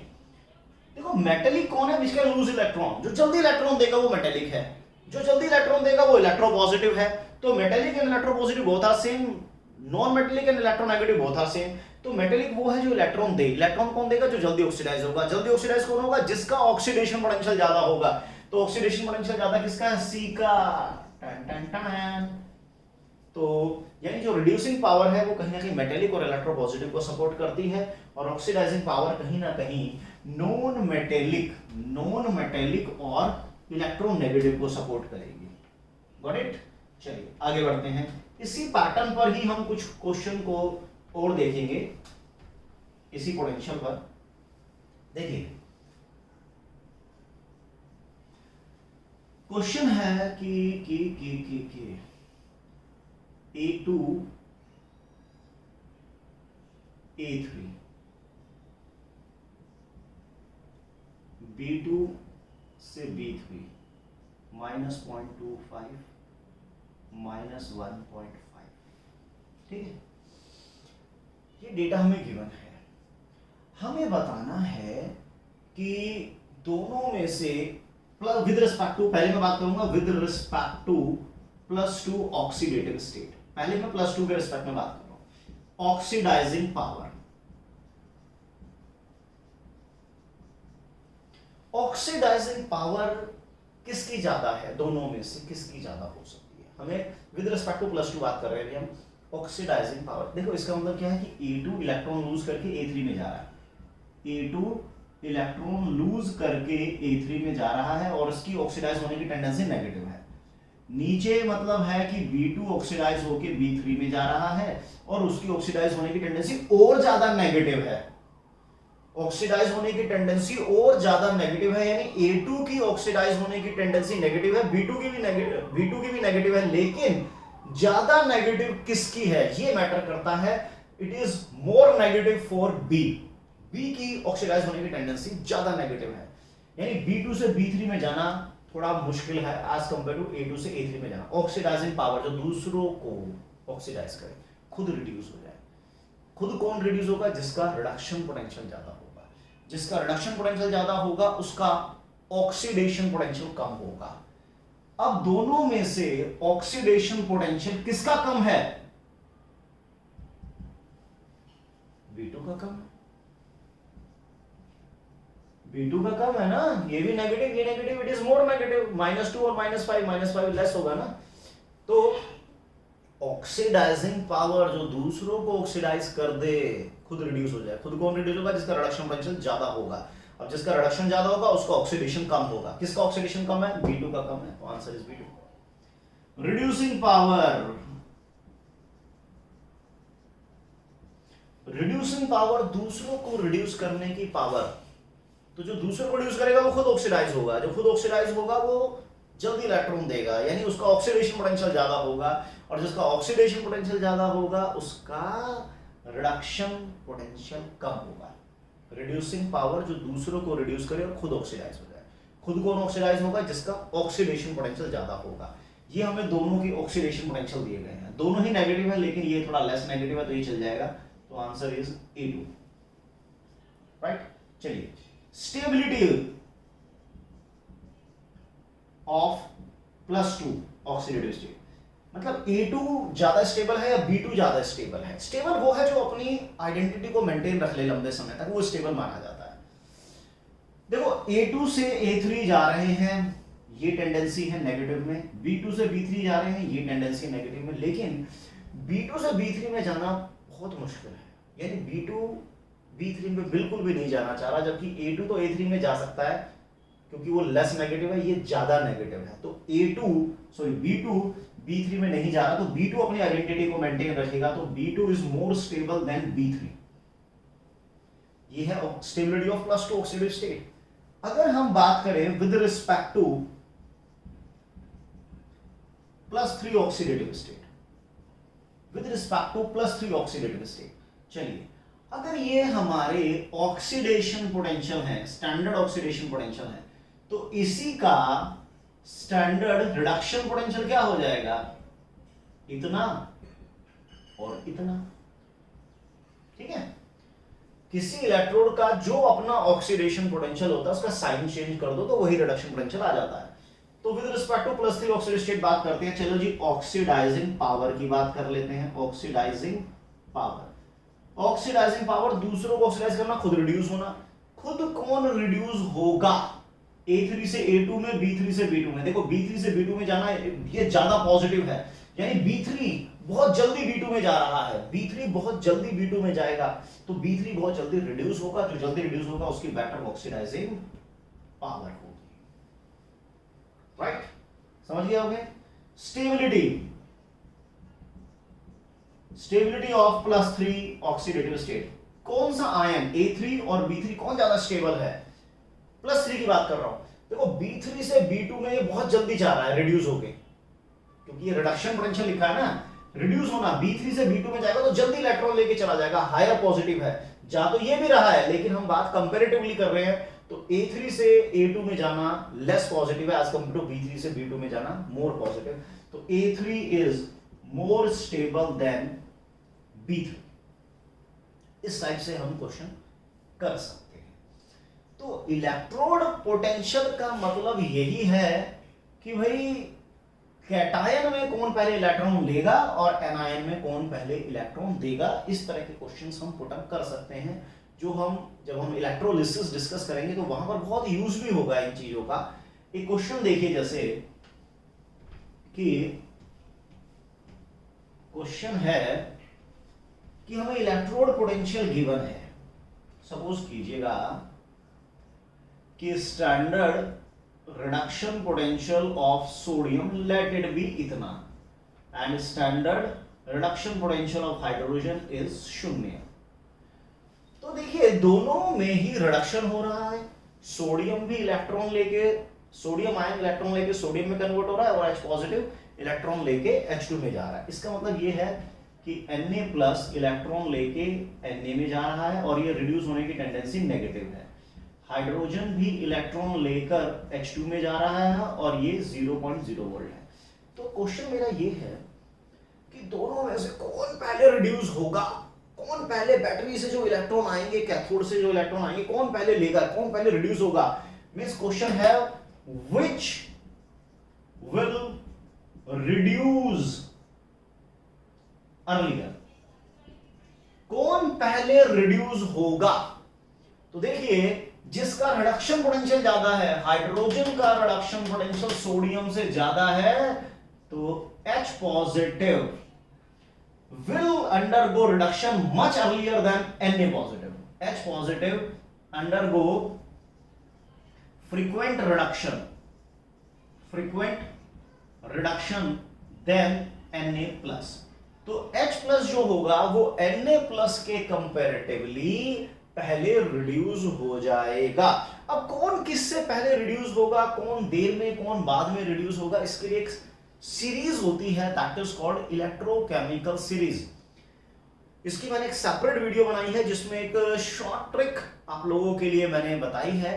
देखो, मेटेलिक कौन है? Which can lose electron. जो जल्दी इलेक्ट्रॉन देगा वो मेटेलिक है, जो जल्दी इलेक्ट्रॉन देगा वो इलेक्ट्रोपॉजिटिव है। तो metallic and electropositive both are same, non metallic and electronegative both are same. तो मेटेलिक वो है जो इलेक्ट्रॉन दे। इलेक्ट्रॉन कौन देगा? जो जल्दी ऑक्सीडाइज होगा। जल्दी ऑक्सीडाइज कौन होगा? जिसका ऑक्सीडेशन पोटेंशियल ज्यादा होगा। तो ऑक्सीडेशन पोटेंशियल ज्यादा किसका है? सी का। टन टन टन। तो यानी जो रिड्यूसिंग पावर है वो कहीं ना कहीं मेटेलिक और इलेक्ट्रोपॉजिटिव को सपोर्ट करती है, और ऑक्सीडाइजिंग पावर कहीं ना कहीं नॉन मेटेलिक और इलेक्ट्रोनेगेटिव को सपोर्ट करेगी। Got it? चलिए आगे बढ़ते हैं। इसी पैटर्न पर ही हम कुछ क्वेश्चन को और देखेंगे, इसी पोटेंशियल पर। देखिए, क्वेश्चन है कि A2 A3 B2 से B3 -0.25 -1.5। ठीक है, ये डेटा हमें गिवन है। हमें बताना है कि दोनों में से प्लस विद रिस्पेक्ट टू, पहले मैं बात करूंगा with respect to +2 oxidative state. पहले मैं +2 के रिस्पेक्ट में बात कर रहा हूं। ऑक्सीडाइजिंग पावर, ऑक्सीडाइजिंग पावर किसकी ज्यादा है? दोनों में से किसकी ज्यादा हो सकती है? हमें विद रिस्पेक्ट टू +2 बात कर रहे हैं हम। ऑक्सीडाइजिंग पावर, देखो इसका मतलब क्या है कि A2 इलेक्ट्रॉन लूज करके A3 में जा रहा है। A2 इलेक्ट्रॉन लूज करके A3 में जा रहा है और इसकी ऑक्सीडाइज होने की टेंडेंसी नेगेटिव है। नीचे मतलब है कि B2 ऑक्सीडाइज होके B3 में जा रहा है और उसकी ऑक्सीडाइज होने की टेंडेंसी और ज्यादा नेगेटिव है। ऑक्सीडाइज होने की टेंडेंसी और ज्यादा नेगेटिव है, यानी A2 की ऑक्सीडाइज होने की टेंडेंसी नेगेटिव है, B2 की भी नेगेटिव है, लेकिन ज्यादा नेगेटिव किसकी है ये मैटर करता है। It is more negative for B की ऑक्सीडाइज होने की टेंडेंसी ज्यादा नेगेटिव है, यानी B2 से B3 में जाना थोड़ा मुश्किल है एज कंपेयर टू A2 से A3 में जाना। ऑक्सीडाइजिंग पावर जो दूसरों को ऑक्सीडाइज करे खुद रिड्यूस हो जाए। खुद कौन रिड्यूस होगा? जिसका रिडक्शन पोटेंशियल ज्यादा होगा। जिसका रिडक्शन पोटेंशियल ज्यादा होगा उसका ऑक्सीडेशन पोटेंशियल कम होगा। अब दोनों में से ऑक्सीडेशन पोटेंशियल किसका कम है? B2 का कम है। B2 का कम है ना, ये भी नेगेटिव ये negative, it is more negative, -2 और -5 लेस होगा ना। तो ऑक्सीडाइजिंग पावर जो दूसरों को ऑक्सीडाइज कर दे खुद रिड्यूस हो जाए। खुद कौन रिड्यूस होगा? जिसका रिडक्शन पोटेंशियल ज्यादा होगा। अब जिसका रिडक्शन ज्यादा होगा उसका ऑक्सीडेशन कम होगा। किसका ऑक्सीडेशन कम है? B2 का कम है, तो answer is B2। Reducing power, reducing power दूसरों को रिड्यूस करने की पावर। तो जो दूसरों को रिड्यूस करेगा वो खुद ऑक्सीडाइज होगा। जो खुद ऑक्सीडाइज होगा वो जल्दी इलेक्ट्रॉन देगा, यानी उसका ऑक्सीडेशन पोटेंशियल ज्यादा होगा, और जिसका ऑक्सीडेशन पोटेंशियल ज्यादा होगा उसका रिडक्शन पोटेंशियल कम होगा। रिड्यूसिंग पावर जो दूसरों को रिड्यूस करे और खुद ऑक्सीडाइज हो जाए। खुद कौन ऑक्सीडाइज होगा? जिसका ऑक्सीडेशन पोटेंशियल ज्यादा होगा। ये हमें दोनों की ऑक्सीडेशन पोटेंशियल दिए गए हैं, दोनों ही नेगेटिव है, लेकिन ये थोड़ा लेस नेगेटिव है तो ये चल जाएगा। तो आंसर इज A2, राइट। चलिए, स्टेबिलिटी ऑफ +2 ऑक्सीडेटिव स्टेट, मतलब A2 ज्यादा स्टेबल है या B2 ज्यादा स्टेबल है? स्टेबल वो है जो अपनी आइडेंटिटी को मेंटेन रख ले लंबे समय तक, वो स्टेबल माना जाता है। देखो, A2 से A3 जा रहे हैं, ये टेंडेंसी है नेगेटिव में। B2 से B3 जा रहे हैं, ये टेंडेंसी है नेगेटिव में। लेकिन B2 से B3 में जाना बहुत मुश्किल है, यानी B2 B3 में बिल्कुल भी नहीं जाना चाह रहा, जबकि A2 तो A3 में जा सकता है क्योंकि वो लेस नेगेटिव है, ये ज्यादा नेगेटिव है। तो B2 B3 में नहीं जा रहा, तो B2 अपनी आइडेंटिटी को मेंटेन रखेगा, तो B2 is more stable then B3। ये है स्टेबिलिटी ऑफ +2 ऑक्सीडेटिव स्टेट। अगर हम बात करें with respect to +3 oxidative state, with respect to +3 oxidative state, चलिए, अगर ये हमारे ऑक्सीडेशन पोटेंशियल है, स्टैंडर्ड ऑक्सीडेशन पोटेंशियल है, तो इसी का स्टैंडर्ड रिडक्शन पोटेंशियल क्या हो जाएगा? इतना और इतना, ठीक है। किसी इलेक्ट्रोड का जो अपना ऑक्सीडेशन पोटेंशियल होता है उसका साइन चेंज कर दो तो वही रिडक्शन पोटेंशियल आ जाता है। तो with respect to +3 oxidative state बात करते हैं। चलो जी, ऑक्सीडाइजिंग पावर की बात कर लेते हैं। ऑक्सीडाइजिंग पावर, ऑक्सीडाइजिंग पावर दूसरों को ऑक्सीडाइज करना, खुद रिड्यूस होना। खुद कौन रिड्यूस होगा? A3 से A2 में, B3 से B2 में। देखो, B3 से B2 में जाना ये ज्यादा पॉजिटिव है, यानी B3 बहुत जल्दी B2 में जा रहा है। B3 बहुत जल्दी B2 में जाएगा, तो B3 बहुत जल्दी रिड्यूस होगा। जो जल्दी रिड्यूस होगा उसकी बेटर ऑक्सीडाइजिंग पावर होगी, राइट। समझ गया होगे? Stability of +3 oxidative state. कौन सा आयन A3 और B3 कौन ज्यादा स्टेबल है? +3 की बात कर रहा हूं। देखो, B3 से B2 में ये बहुत जल्दी जा रहा है रिड्यूस होके, क्योंकि ये रिडक्शन पोटेंशियल लिखा है ना, रिड्यूस होना। B3 से B2 में जाएगा तो जल्दी इलेक्ट्रॉन लेके चला जाएगा, हायर पॉजिटिव है। जा तो ये भी रहा है, लेकिन हम बात कंपैरेटिवली कर रहे हैं, तो A3 से A2 में जाना लेस पॉजिटिव है एज कंपेयर टू B3 से B2 में जाना मोर पॉजिटिव। तो A3 is more stable then B3। इस टाइप से हम क्वेश्चन कर सकते हैं। तो इलेक्ट्रोड पोटेंशियल का मतलब यही है कि भाई कैटायन में कौन पहले इलेक्ट्रॉन लेगा और एनायन में कौन पहले इलेक्ट्रॉन देगा। इस तरह के क्वेश्चंस हम पुट अप कर सकते हैं, जो हम जब हम इलेक्ट्रोलिसिस डिस्कस करेंगे तो वहां पर बहुत यूज भी होगा इन चीजों का। एक क्वेश्चन देखिए, जैसे कि क्वेश्चन है कि हमें इलेक्ट्रोड पोटेंशियल गिवन है। सपोज कीजिएगा कि standard reduction potential of sodium let it be इतना and standard reduction potential of hydrogen is 0। तो देखिए दोनों में ही रिडक्शन हो रहा है, सोडियम भी इलेक्ट्रॉन लेके, सोडियम आयन इलेक्ट्रॉन लेके सोडियम में कन्वर्ट हो रहा है और H पॉजिटिव इलेक्ट्रॉन लेके H2 में जा रहा है। इसका मतलब ये है कि Na+ इलेक्ट्रॉन लेके Na में जा रहा है और ये रिड्यूस होने की टेंडेंसी नेगेटिव है। हाइड्रोजन भी इलेक्ट्रॉन लेकर H2 में जा रहा है और ये 0.0 वोल्ट है। तो क्वेश्चन मेरा ये है कि दोनों में से कौन पहले रिड्यूस होगा, कौन पहले बैटरी से जो इलेक्ट्रॉन आएंगे, कैथोड से जो इलेक्ट्रॉन आएंगे, कौन पहले लेगा, कौन पहले रिड्यूस होगा। मींस क्वेश्चन है व्हिच विल रिड्यूस अर्लियर, कौन पहले रिड्यूस होगा। तो देखिए जिसका रिडक्शन पोटेंशियल ज्यादा है, हाइड्रोजन का रिडक्शन पोटेंशियल सोडियम से ज्यादा है, तो H positive will undergo reduction much earlier than Na positive. H positive undergo frequent reduction than Na+. तो H+ जो होगा वो Na+ के कंपैरेटिवली पहले रिड्यूस हो जाएगा। अब कौन किससे पहले रिड्यूस होगा, कौन देर में, कौन बाद में रिड्यूस होगा, इसके लिए एक सीरीज होती है that is called electrochemical series. इसकी मैंने एक सेपरेट वीडियो बनाई है जिसमें एक शॉर्ट ट्रिक आप लोगों के लिए मैंने बताई है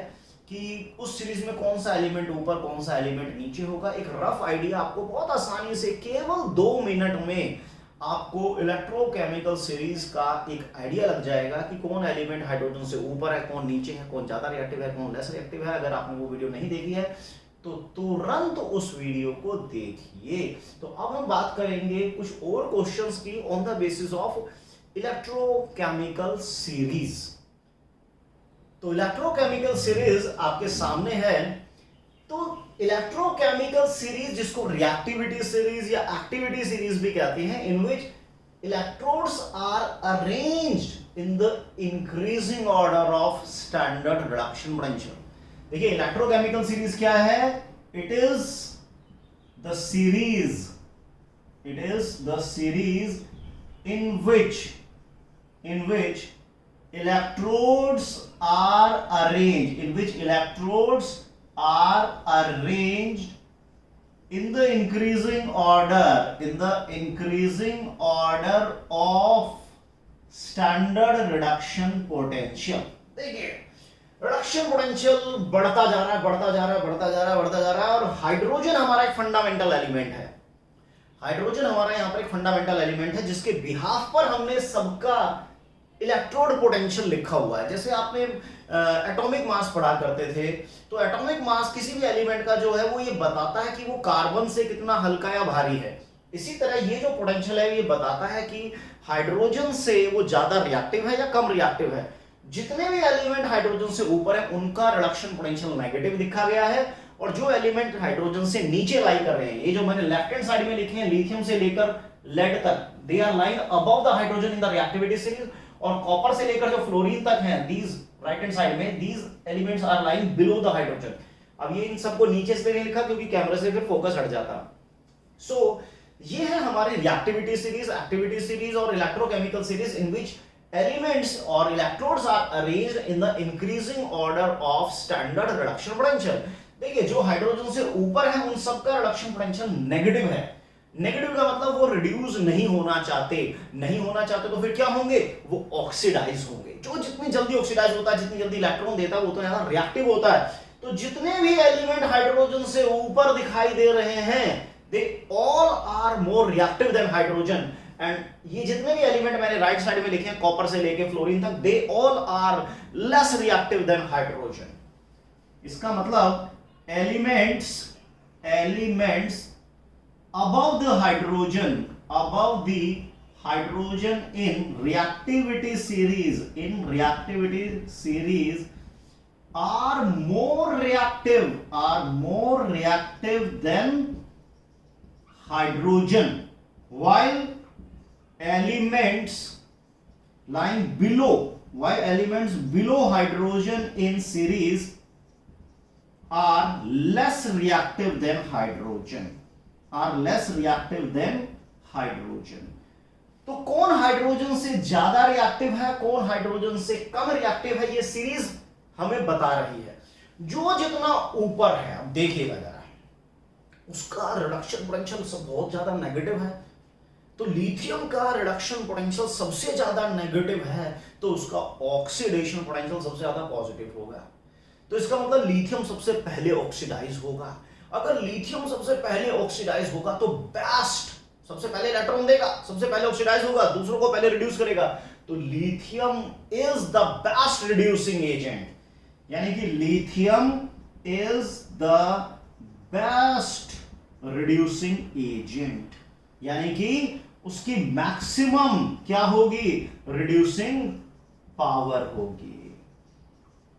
कि उस सीरीज में कौन सा एलिमेंट ऊपर कौन सा एलिमेंट नीचे होगा। एक रफ आइडिया आपको बहुत आसानी से केवल 2 मिनट में आपको इलेक्ट्रोकेमिकल सीरीज का एक आइडिया लग जाएगा कि कौन एलिमेंट हाइड्रोजन से ऊपर है, कौन नीचे है, कौन ज्यादा रिएक्टिव है, कौन लेस रिएक्टिव है। अगर आपने वो वीडियो नहीं देखी है तो तुरंत उस वीडियो को देखिए। तो अब हम बात करेंगे कुछ और क्वेश्चंस की on the basis of electrochemical series. तो इलेक्ट्रोकेमिकल सीरीज आपके सामने है। तो इलेक्ट्रोकेमिकल सीरीज जिसको रिएक्टिविटी सीरीज या एक्टिविटी सीरीज भी कहते हैं, in which electrodes are arranged in the increasing order of standard reduction potential. देखिए इलेक्ट्रोकेमिकल सीरीज क्या है, it is the series in which electrodes are arranged in the increasing order of standard reduction potential। देखिए reduction potential बढ़ता जा रहा है और hydrogen हमारा एक फंडामेंटल एलिमेंट है। हाइड्रोजन हमारा यहाँ पर एक फंडामेंटल एलिमेंट है जिसके बिहाफ पर हमने सबका इलेक्ट्रोड पोटेंशियल लिखा हुआ है। जैसे आपने एटॉमिक मास पढ़ा करते थे, तो एटॉमिक मास किसी भी एलिमेंट का जो है वो ये बताता है कि वो कार्बन से कितना हल्का या भारी है। इसी तरह ये जो पोटेंशियल है ये बताता है कि हाइड्रोजन से वो ज्यादा रिएक्टिव है या कम रिएक्टिव है। जितने भी एलिमेंट हाइड्रोजन से ऊपर है उनका रिडक्शन पोटेंशियल नेगेटिव लिखा गया है, और जो एलिमेंट हाइड्रोजन से नीचे लाई कर रहे हैं, ये जो मैंने लेफ्ट हैंड साइड में लिखे हैं लिथियम से लेकर लेड तक, they are lying above the hydrogen in the reactivity series. और कॉपर से लेकर जो फ्लोरीन तक है, दीज राइट हैंड साइड में, these elements are lying below the hydrogen. अब ये इन सबको नीचे से नहीं लिखा क्योंकि कैमरे से फिर फोकस हट जाता। सो ये है हमारी रिएक्टिविटी सीरीज, एक्टिविटी सीरीज और electrochemical series in which elements और electrodes are arranged in the increasing order of standard reduction potential. देखिए जो हाइड्रोजन से ऊपर है उन सबका रिडक्शन पोटेंशियल नेगेटिव है। नेगेटिव का मतलब वो रिड्यूस नहीं होना चाहते तो फिर क्या होंगे, वो ऑक्सीडाइज होंगे। जो जितनी जल्दी ऑक्सीडाइज होता है, जितनी जल्दी इलेक्ट्रॉन देता है, वो तो ज्यादा रिएक्टिव होता है। तो जितने भी एलिमेंट हाइड्रोजन से ऊपर दिखाई दे रहे हैं, they all are more reactive than hydrogen. And ये जितने भी एलिमेंट मैंने राइट साइड में लिखे हैं कॉपर से लेके फ्लोरीन तक, they all are less reactive than hydrogen. इसका मतलब elements above the hydrogen in reactivity series are more reactive than hydrogen, while elements below hydrogen in series are less reactive than hydrogen, are less reactive than hydrogen. तो कौन hydrogen से ज्यादा reactive है, कौन hydrogen से कम reactive है, ये series हमें बता रही है। जो जितना ऊपर है, अब देखिएगा जरा, उसका रिडक्शन पोटेंशियल सब बहुत ज्यादा नेगेटिव है। तो लिथियम का रिडक्शन पोटेंशियल सबसे ज्यादा नेगेटिव है, तो उसका ऑक्सीडेशन पोटेंशियल सबसे ज्यादा पॉजिटिव होगा। तो इसका मतलब लिथियम सबसे पहले ऑक्सीडाइज होगा। अगर लिथियम सबसे पहले ऑक्सीडाइज होगा तो बेस्ट, सबसे पहले इलेक्ट्रॉन देगा, सबसे पहले ऑक्सीडाइज होगा, दूसरों को पहले रिड्यूस करेगा। तो lithium is the best reducing agent, यानी कि lithium is the best reducing agent, यानी कि उसकी मैक्सिमम क्या होगी, रिड्यूसिंग पावर होगी।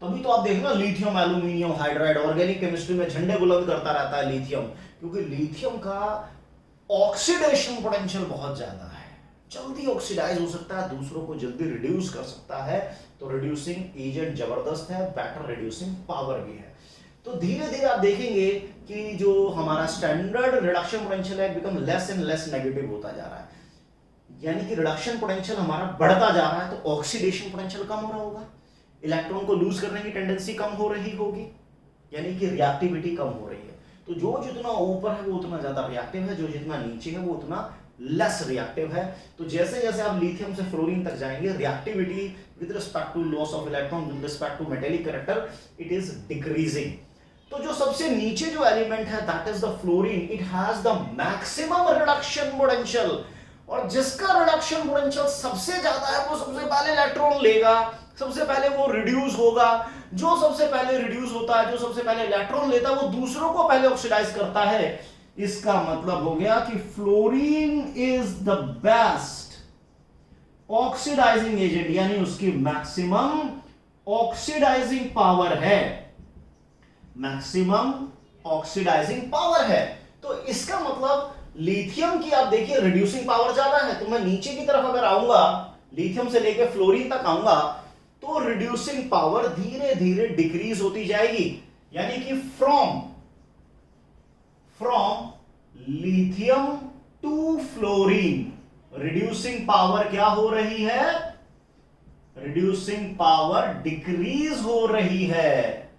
तभी तो आप देखना lithium aluminium hydride organic chemistry में झंडे बुलंद करता रहता है लिथियम, क्योंकि लिथियम का ऑक्सीडेशन पोटेंशियल बहुत ज्यादा है, जल्दी ऑक्सीडाइज हो सकता है, दूसरों को जल्दी रिड्यूस कर सकता है। तो रिड्यूसिंग एजेंट जबरदस्त है, बेटर रिड्यूसिंग पावर भी है। तो धीरे धीरे आप देखेंगे कि जो हमारा स्टैंडर्ड रिडक्शन पोटेंशियल है become less and less negative होता जा रहा है, यानी कि रिडक्शन पोटेंशियल हमारा बढ़ता जा रहा है, तो ऑक्सीडेशन पोटेंशियल कम हो रहा होगा, इलेक्ट्रॉन को लूज करने की टेंडेंसी कम हो रही होगी, यानी कि रिएक्टिविटी कम हो रही है। तो जो जितना ऊपर है वो उतना ज्यादा रिएक्टिव है, जो जितना नीचे है वो उतना लेस रिएक्टिव है। तो जैसे जैसे आप लिथियम से फ्लोरीन तक जाएंगे, reactivity with respect to loss of electron, with respect to metallic character, it is decreasing. तो जो सबसे नीचे जो एलिमेंट है that is the fluorine, it has the maximum reduction potential, और जिसका रिडक्शन पोटेंशियल सबसे ज्यादा है वो सबसे पहले इलेक्ट्रॉन लेगा, सबसे पहले वो रिड्यूस होगा। जो सबसे पहले रिड्यूस होता है, जो सबसे पहले इलेक्ट्रॉन लेता है, वो दूसरों को पहले ऑक्सीडाइज करता है। इसका मतलब हो गया कि fluorine is the best oxidising agent, यानी उसकी मैक्सिमम ऑक्सीडाइजिंग पावर है, मैक्सिमम ऑक्सीडाइजिंग पावर है। तो इसका मतलब लिथियम की आप देखिए रिड्यूसिंग पावर ज्यादा है। तो मैं नीचे की तरफ अगर आऊंगा, लिथियम से लेकर फ्लोरीन तक आऊंगा, तो रिड्यूसिंग पावर धीरे धीरे डिक्रीज होती जाएगी, यानी कि from lithium to fluorine reducing power क्या हो रही है, रिड्यूसिंग पावर डिक्रीज हो रही है।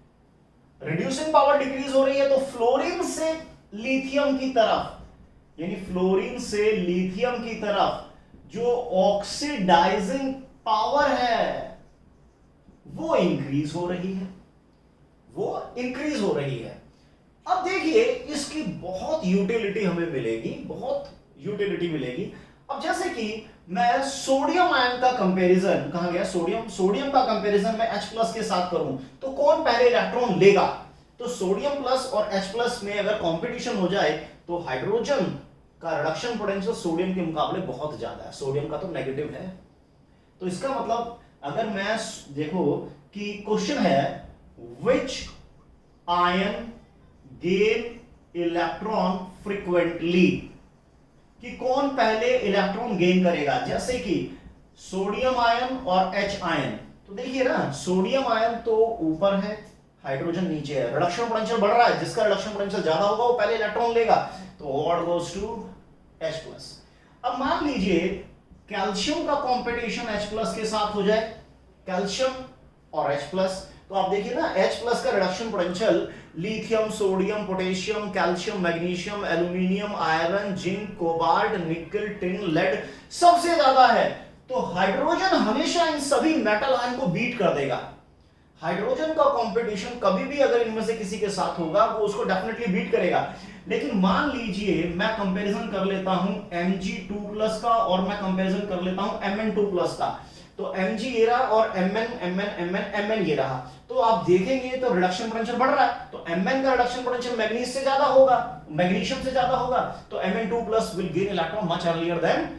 रिड्यूसिंग पावर डिक्रीज हो रही है, तो फ्लोरीन से लिथियम की तरफ, यानी फ्लोरीन से लिथियम की तरफ जो ऑक्सीडाइजिंग पावर है वो इंक्रीज हो रही है, वो इंक्रीज हो रही है। अब देखिए इसकी बहुत यूटिलिटी हमें मिलेगी, बहुत यूटिलिटी मिलेगी। अब जैसे कि मैं सोडियम आयन का कंपैरिजन, कहां गया सोडियम का कंपैरिजन मैं H+ के साथ करूं तो कौन पहले इलेक्ट्रॉन लेगा। तो सोडियम प्लस और H+ में अगर कंपटीशन हो जाए तो हाइड्रोजन का रिडक्शन पोटेंशियल सोडियम के मुकाबले बहुत ज्यादा है, सोडियम का तो नेगेटिव है। तो इसका मतलब अगर मैं देखो कि क्वेश्चन है विच आयन गेन इलेक्ट्रॉन फ्रीक्वेंटली, कि कौन पहले इलेक्ट्रॉन गेन करेगा, जैसे कि सोडियम आयन और H आयन। तो देखिए ना, सोडियम आयन तो ऊपर है, हाइड्रोजन नीचे है, रिडक्शन पोटेंशियल बढ़ रहा है, जिसका रिडक्शन पोटेंशियल ज्यादा होगा वो पहले इलेक्ट्रॉन लेगा, तो ऑड गोस टू H+। अब मान लीजिए कैल्शियम का कंपटीशन H+ के साथ हो जाए, कैल्शियम और H+, तो आप देखिए ना H+ का reduction potential lithium, sodium, potassium, calcium, magnesium, aluminium, iron, zinc, cobalt, निकल, टिन, लेड सबसे ज्यादा है। तो हाइड्रोजन हमेशा इन सभी मेटल आयन को बीट कर देगा। हाइड्रोजन का कंपटीशन कभी भी अगर इनमें से किसी के साथ होगा वो उसको डेफिनेटली बीट करेगा। लेकिन मान लीजिए मैं कंपैरिजन कर लेता हूं Mg2+ का और मैं कंपैरिजन कर लेता हूं Mn2+ का, तो Mg ये रहा और Mn ये रहा, तो आप देखेंगे तो रिडक्शन पोटेंशियल बढ़ रहा है। तो Mn का रिडक्शन पोटेंशियल मैग्नीज से ज्यादा होगा, मैग्नीशियम से ज्यादा होगा, तो Mn2+ will gain electron much earlier than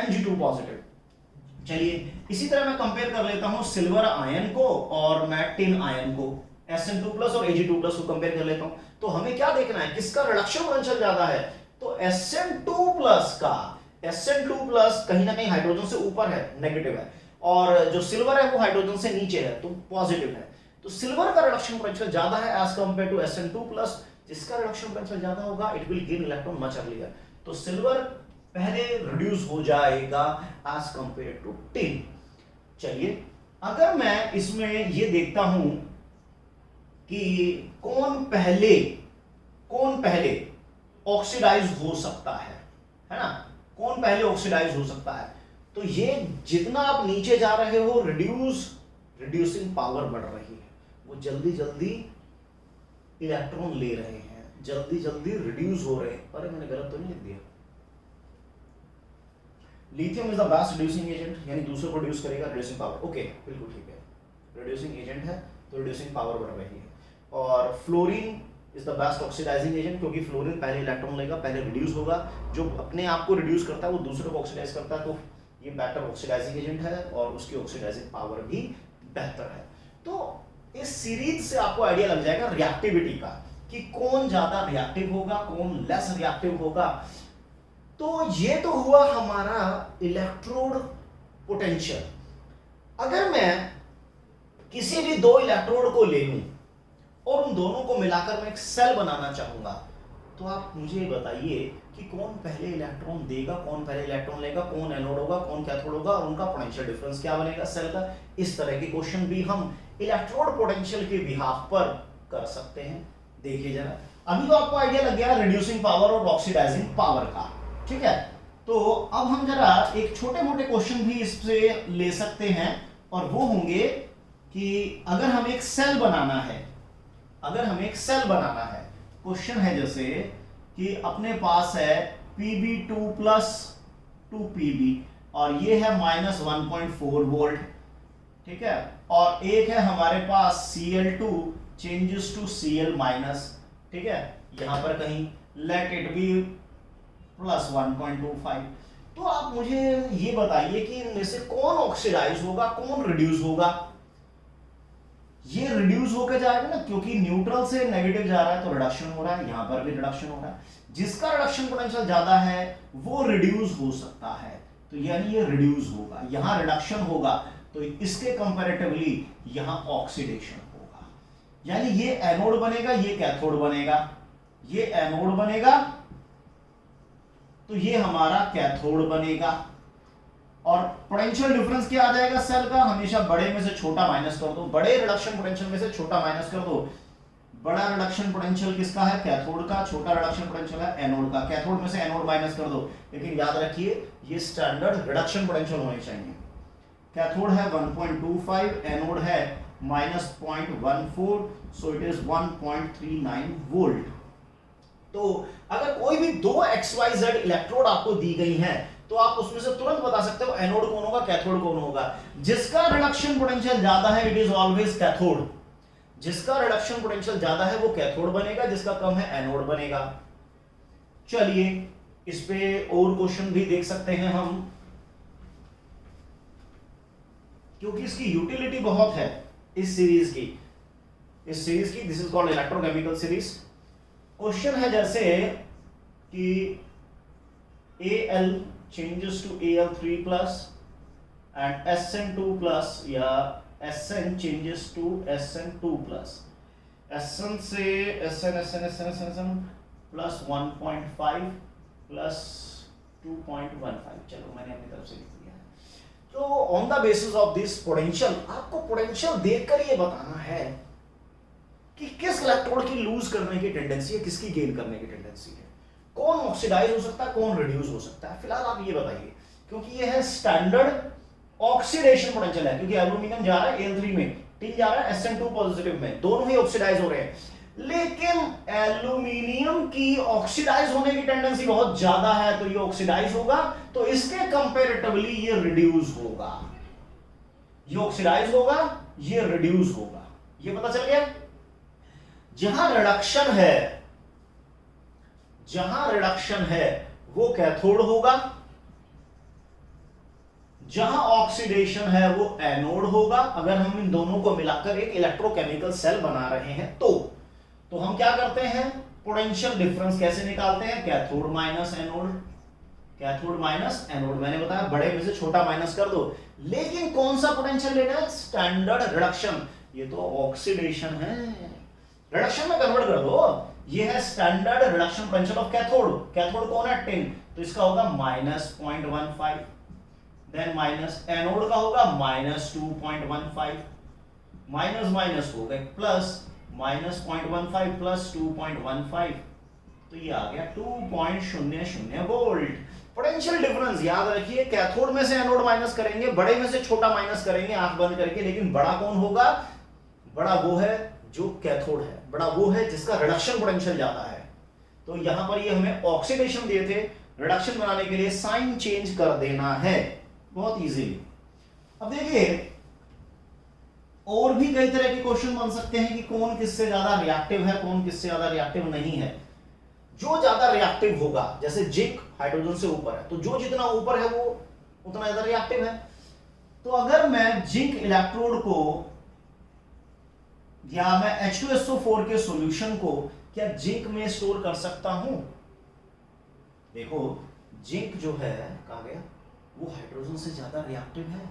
Mg2+। चलिए इसी तरह मैं कंपेयर कर लेता हूं सिल्वर आयन को और मैं टिन आयन को, Sn2+ और Ag2+ को कंपेयर कर लेता हूं। तो हमें क्या देखना है, किसका रिडक्शन पोटेंशियल ज्यादा है। तो Sn2+ कहीं ना कहीं हाइड्रोजन से ऊपर है, नेगेटिव है, और जो सिल्वर है वो हाइड्रोजन से नीचे है, तो पॉजिटिव है। तो सिल्वर का रिडक्शन पोटेंशियल ज्यादा है एज कंपेयर टू SN2+, जिसका रिडक्शन पोटेंशियल ज्यादा होगा it will gain electron much earlier. तो सिल्वर पहले रिड्यूस हो जाएगा एज कंपेयर टू टिन। चलिए अगर मैं इसमें ये देखता हूं कि कौन पहले ऑक्सीडाइज हो सकता है ना, कौन पहले ऑक्सीडाइज हो सकता है, तो ये जितना आप नीचे जा रहे हो रिड्यूसिंग पावर बढ़ रही है, वो जल्दी जल्दी इलेक्ट्रॉन ले रहे हैं, जल्दी जल्दी रिड्यूस हो रहे हैं। अरे मैंने गलत तो नहीं लिख दिया? Lithium is the best reducing agent, यानी दूसरे को रिड्यूस करेगा, रिड्यूसिंग पावर। ओके बिल्कुल ठीक है, रिड्यूसिंग एजेंट है तो रिड्यूसिंग पावर बढ़ रही है। और fluorine is the best oxidising agent, क्योंकि फ्लोरीन पहले इलेक्ट्रॉन लेगा, पहले रिड्यूस होगा। जो अपने आप को रिड्यूस करता है वो दूसरे को ऑक्सीडाइज करता है, तो ये बेटर ऑक्सीडाइजिंग एजेंट है और उसकी ऑक्सीडाइजिंग पावर भी बेहतर है। तो इस सीरीज से आपको आइडिया लग जाएगा रिएक्टिविटी का, कि कौन ज्यादा रिएक्टिव होगा, कौन लेस रिएक्टिव होगा। तो ये तो हुआ हमारा इलेक्ट्रोड पोटेंशियल। अगर मैं किसी भी दो इलेक्ट्रोड को ले लूं और उन दोनों को मिलाकर मैं एक सेल बनाना चाहूंगा, तो आप मुझे बताइए कि कौन पहले इलेक्ट्रॉन देगा, कौन पहले इलेक्ट्रॉन लेगा, कौन एनोड होगा, कौन कैथोड होगा, और उनका पोटेंशियल डिफरेंस क्या बनेगा सेल का। इस तरह के क्वेश्चन भी हम इलेक्ट्रोड पोटेंशियल के बिहाफ पर कर सकते हैं। देखिए जरा, अभी तो आपको आइडिया लग गया रिड्यूसिंग पावर और ऑक्सीडाइजिंग पावर का, ठीक है। तो अब हम जरा एक छोटे मोटे क्वेश्चन भी इससे ले सकते हैं, और वो होंगे कि अगर हमें एक सेल बनाना है, क्वेश्चन है जैसे कि अपने पास है Pb2 + 2Pb और ये है -1.4 वोल्ट, ठीक है, और एक है हमारे पास Cl2 चेंजेस टू Cl-, ठीक है, यहां पर कहीं लेट इट बी +1.25। तो आप मुझे ये बताइए कि इनमें से कौन ऑक्सीडाइज होगा, कौन रिड्यूस होगा। ये रिड्यूस होकर जाएगा ना, क्योंकि न्यूट्रल से नेगेटिव जा रहा है तो रिडक्शन हो रहा है, यहां पर भी रिडक्शन हो रहा है। जिसका रिडक्शन पोटेंशियल ज्यादा है वो रिड्यूस हो सकता है, तो यानी ये रिड्यूस होगा, यहां रिडक्शन होगा, तो इसके कंपैरेटिवली यहां ऑक्सीडेशन होगा। यानी ये एनोड बनेगा, ये कैथोड बनेगा, ये एनोड बनेगा तो ये हमारा कैथोड बनेगा। और पोटेंशियल डिफरेंस क्या आ जाएगा सेल का, हमेशा बड़े में से छोटा माइनस कर दो, बड़े रिडक्शन पोटेंशियल में से छोटा माइनस कर दो। बड़ा रिडक्शन पोटेंशियल किसका है, कैथोड का, छोटा रिडक्शन पोटेंशियल है एनोड का, कैथोड में से एनोड माइनस कर दो। लेकिन याद रखिए ये स्टैंडर्ड रिडक्शन पोटेंशियल होने चाहिए। कैथोड है 1.25, एनोड है -0.14, सो इट इज 1.39 वोल्ट। तो अगर कोई भी दो XYZ इलेक्ट्रोड आपको दी गई हैं, तो आप उसमें से तुरंत बता सकते हो एनोड कौन होगा, कैथोड कौन होगा। जिसका रिडक्शन पोटेंशियल ज्यादा है इट इज ऑलवेज कैथोड, जिसका रिडक्शन पोटेंशियल ज्यादा है वो कैथोड बनेगा, जिसका कम है एनोड बनेगा। चलिए इस पे और क्वेश्चन भी देख सकते हैं हम, क्योंकि इसकी यूटिलिटी बहुत है इस सीरीज की, this is called electrochemical series. Question है जैसे कि Al changes to Al3+ and Sn2+ या Sn changes to Sn2+, Sn से Sn plus 1.5 plus 2.15, चलो मैंने अपनी तरफ से लिख दिया है। तो on the basis of this potential, आपको पोटेंशियल देखकर ये बताना है कि किस इलेक्ट्रोड की लूज करने की टेंडेंसी है, किसकी गेन करने की टेंडेंसी है, कौन ऑक्सीडाइज हो सकता है, कौन रिड्यूस हो सकता है। फिलहाल आप ये बताइए, क्योंकि ये है स्टैंडर्ड ऑक्सीडेशन पोटेंशियल है, क्योंकि एल्यूमिनियम जा रहा है Al3 में, टिन जा रहा है Sn2 पॉजिटिव में, दोनों ही ऑक्सीडाइज हो रहे हैं। लेकिन एल्यूमिनियम की ऑक्सीडाइज होने की टेंडेंसी बहुत ज्यादा है, तो ये ऑक्सीडाइज होगा, तो इसके कंपैरेटिवली ये रिड्यूस होगा। ये ऑक्सीडाइज होगा, ये रिड्यूस होगा, ये पता चल गया। जहां रिडक्शन है वो कैथोड होगा, जहां ऑक्सीडेशन है वो एनोड होगा। अगर हम इन दोनों को मिलाकर एक इलेक्ट्रोकेमिकल सेल बना रहे हैं तो हम क्या करते हैं, पोटेंशियल डिफरेंस कैसे निकालते हैं, कैथोड माइनस एनोड, मैंने बताया बड़े में से छोटा माइनस कर दो। लेकिन कौन सा पोटेंशियल लेना है, स्टैंडर्ड रिडक्शन, ये तो ऑक्सीडेशन है, रिडक्शन में कन्वर्ट कर दो। ये है standard reduction potential of cathode. Cathode कौन है 10, तो इसका होगा -0.15, देन माइनस एनोड का होगा -2.15, माइनस माइनस हो गए प्लस, -0.15 प्लस 2.15, तो ये आ गया 2.00 वोल्ट। पोटेंशियल डिफरेंस याद रखिए, कैथोड में से एनोड माइनस करेंगे, बड़े में से छोटा माइनस करेंगे आंख बंद करके, लेकिन बड़ा कौन होगा? बड़ा वो है जो कैथोड है, बड़ा वो है जिसका रिडक्शन पोटेंशियल ज्यादा है। तो यहां पर ये हमें ऑक्सीडेशन दिए थे, रिडक्शन बनाने के लिए साइन चेंज कर देना है बहुत इजीली। अब देखिए और भी कई तरह के क्वेश्चन बन सकते हैं कि कौन किससे ज्यादा रिएक्टिव है, कौन किससे ज्यादा रिएक्टिव नहीं है। जो ज्यादा रिएक्टिव होगा, जैसे जिंक हाइड्रोजन से ऊपर है, तो जो जितना ऊपर है वो उतना ज्यादा रिएक्टिव है। तो अगर मैं जिंक इलेक्ट्रोड को या मैं H2SO4 के सॉल्यूशन को क्या जिंक में स्टोर कर सकता हूं? देखो जिंक जो है कहा गया वो हाइड्रोजन से ज्यादा रिएक्टिव है,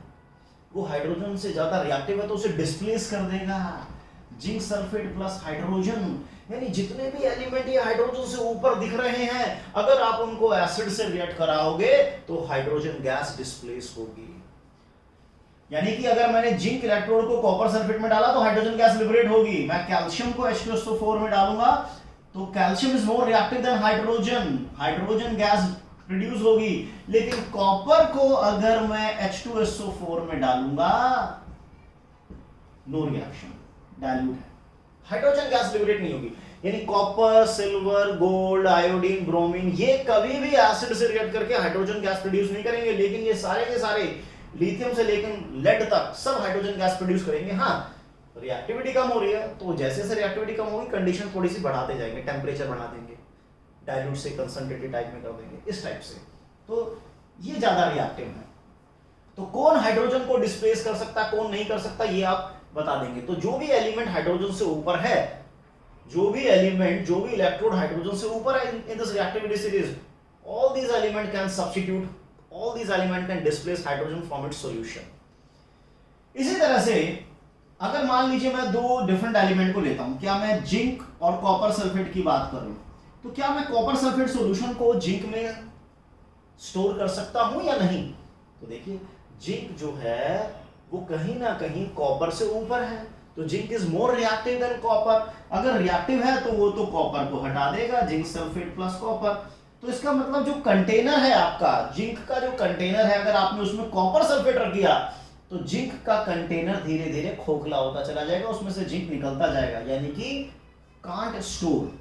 वो हाइड्रोजन से ज्यादा रिएक्टिव है तो उसे डिस्प्लेस कर देगा। जिंक सल्फेट प्लस हाइड्रोजन, यानी जितने भी एलिमेंट ये हाइड्रोजन से ऊपर दिख रहे हैं, अगर आप उनको एसिड से रिएक्ट कराओगे तो हाइड्रोजन गैस डिस्प्लेस होगी। यानी कि अगर मैंने जिंक इलेक्ट्रोड को कॉपर सल्फेट में डाला तो हाइड्रोजन गैस लिबरेट होगी। मैं कैल्शियम को H2SO4 में डालूंगा तो calcium is more reactive than hydrogen, hydrogen gas produce होगी। लेकिन कॉपर को अगर मैं H2SO4 में डालूंगा, नो रिएक्शन, डाइल्यूट है, हाइड्रोजन गैस लिबरेट नहीं होगी। यानी copper, silver, gold, iodine, bromine, ये कभी भी एसिड से रिएक्ट करके हाइड्रोजन गैस प्रोड्यूस नहीं करेंगे, लेकिन ये सारे के सारे लिथियम से लेकर लेड तक सब हाइड्रोजन गैस प्रोड्यूस करेंगे। हाँ, रिएक्टिविटी कम हो रही है तो जैसे जैसे रिएक्टिविटी कम होगी कंडीशन थोड़ी सी बढ़ाते जाएंगे, टेम्परेचर बढ़ा देंगे, डाइल्यूट से कंसंट्रेटेड टाइप में कर देंगे, इस टाइप से। तो ये ज्यादा रिएक्टिव है। तो कौन हाइड्रोजन को डिस्प्लेस कर सकता है, कौन नहीं कर सकता, ये आप बता देंगे। तो जो भी एलिमेंट हाइड्रोजन से ऊपर है, जो भी एलिमेंट, जो भी इलेक्ट्रोड हाइड्रोजन से ऊपर है in this reactivity series, all these element can substitute, all these element can displace hydrogen from its solution। इसी तरह से अगर मान लीजिए मैं दो डिफरेंट एलिमेंट को लेता हूं, क्या मैं जिंक और कॉपर सल्फेट की बात करूं, तो क्या मैं कॉपर सल्फेट सॉल्यूशन को जिंक में स्टोर कर सकता हूं या नहीं? तो देखिए जिंक जो है वो कहीं ना कहीं कॉपर से ऊपर है, तो zinc is more reactive than copper. अगर रिएक्टिव है तो वो तो कॉपर को हटा देगा, जिंक सल्फेट प्लस कॉपर। तो इसका मतलब जो कंटेनर है आपका, जिंक का जो कंटेनर है, अगर आपने उसमें कॉपर सल्फेट रख दिया तो जिंक का कंटेनर धीरे धीरे खोखला होता चला जाएगा, उसमें से जिंक निकलता जाएगा। यानी कि can't store,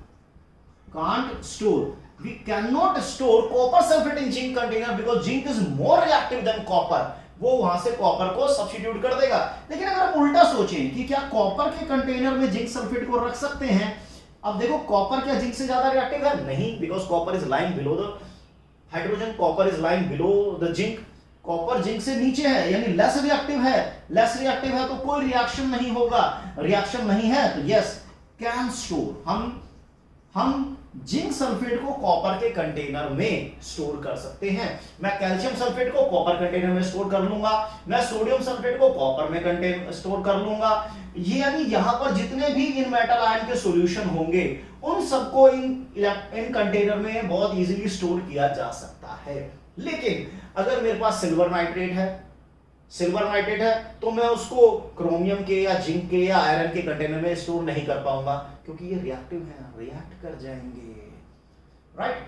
we cannot store copper sulfate in zinc container because zinc is more reactive than copper। वो वहां से कॉपर को सब्स्टिट्यूट कर देगा। लेकिन अगर हम उल्टा सोचें कि क्या कॉपर के कंटेनर में जिंक सल्फेट को रख सकते हैं, अब देखो कॉपर क्या जिंक से ज्यादा रिएक्टिव है? नहीं, because copper is lying below the hydrogen, copper is lying below the zinc. Copper zinc से नीचे है, यानी लेस रिएक्टिव है। लेस रिएक्टिव है तो कोई रिएक्शन नहीं होगा, रिएक्शन नहीं है तो यस कैन स्टोर। हम जिंक सल्फेट को कॉपर के कंटेनर में स्टोर कर सकते हैं। मैं कैल्शियम सल्फेट को कॉपर कंटेनर में स्टोर कर लूंगा, मैं सोडियम सल्फेट को कॉपर में स्टोर कर लूंगा। ये यानी यहां पर जितने भी इन मेटल आयन के सॉल्यूशन होंगे उन सबको इन कंटेनर में बहुत इजीली स्टोर किया जा सकता है। लेकिन अगर मेरे पास सिल्वर नाइट्रेट है तो मैं उसको क्रोमियम के या जिंक के या आयरन के कंटेनर में स्टोर नहीं कर पाऊंगा, क्योंकि ये रिएक्टिव है, रिएक्ट कर जाएंगे, राइट।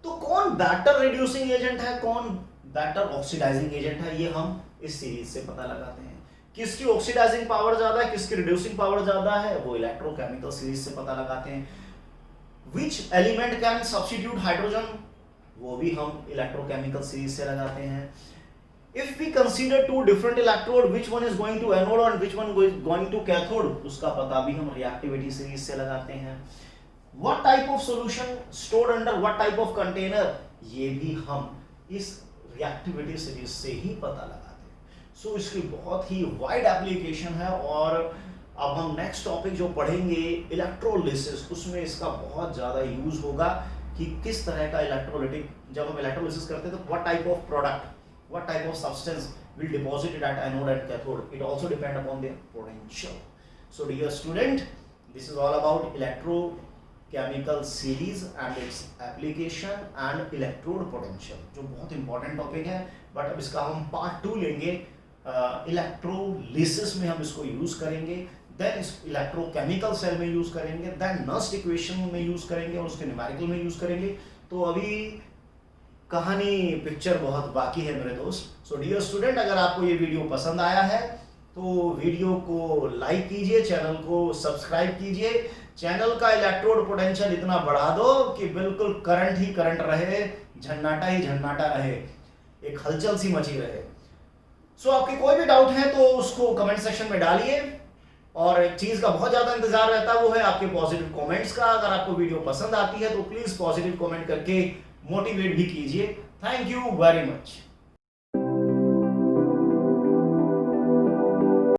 तो कौन बेटर रिड्यूसिंग एजेंट है, कौन बेटर ऑक्सीडाइजिंग एजेंट है, ये हम इस सीरीज से पता लगाते हैं। किसकी ऑक्सीडाइजिंग पावर ज्यादा है, किसकी रिड्यूसिंग पावर ज्यादा है, वो इलेक्ट्रोकेमिकल सीरीज से पता लगाते हैं। Which element can substitute hydrogen, वो भी हम इलेक्ट्रोकेमिकल सीरीज से लगाते हैं। If we consider two different electrode, which one is going to anode and which one is going to cathode, उसका पता भी हम reactivity series से लगाते हैं। What type of solution stored under what type of container, ये भी हम इस reactivity series से ही पता लगाते हैं। So इसकी बहुत ही wide application है। और अब हम next topic जो पढ़ेंगे इलेक्ट्रोलिसिस, उसमें इसका बहुत ज़्यादा यूज होगा कि किस तरह का इलेक्ट्रोलिटिक, जब हम इलेक्ट्रोलिसिस करते हैं तो what type of product what type of substance will deposit it at anode and cathode. It also depend upon their potential. So dear student, this is all about electrochemical series and its application and electrode potential, जो बहुत important topic है, but अब इसका हम part 2 लेंगे. Electrolysis में हम इसको यूज करेंगे, देन इस इलेक्ट्रोकेमिकल सेल में यूज करेंगे, देन नस्ट इक्वेशन में यूज करेंगे और उसके न्यूमेरिकल में यूज करेंगे. तो अभी कहानी पिक्चर बहुत बाकी है मेरे दोस्त. सो डियर स्टूडेंट, अगर आपको ये वीडियो पसंद आया है तो वीडियो को लाइक कीजिए, चैनल को सब्सक्राइब कीजिए, चैनल का इलेक्ट्रोड पोटेंशियल इतना बढ़ा दो कि बिल्कुल करंट ही करंट रहे, झन्नाटा ही झन्नाटा रहे, एक हलचल सी मची रहे. सो आपके कोई भी डाउट है तो उसको कमेंट सेक्शन में डालिए. और एक चीज का बहुत ज्यादा इंतजार रहता है, वो है आपके पॉजिटिव कमेंट्स का. अगर आपको वीडियो पसंद आती है तो प्लीज पॉजिटिव कमेंट करके मोटिवेट भी कीजिए. Thank you very much.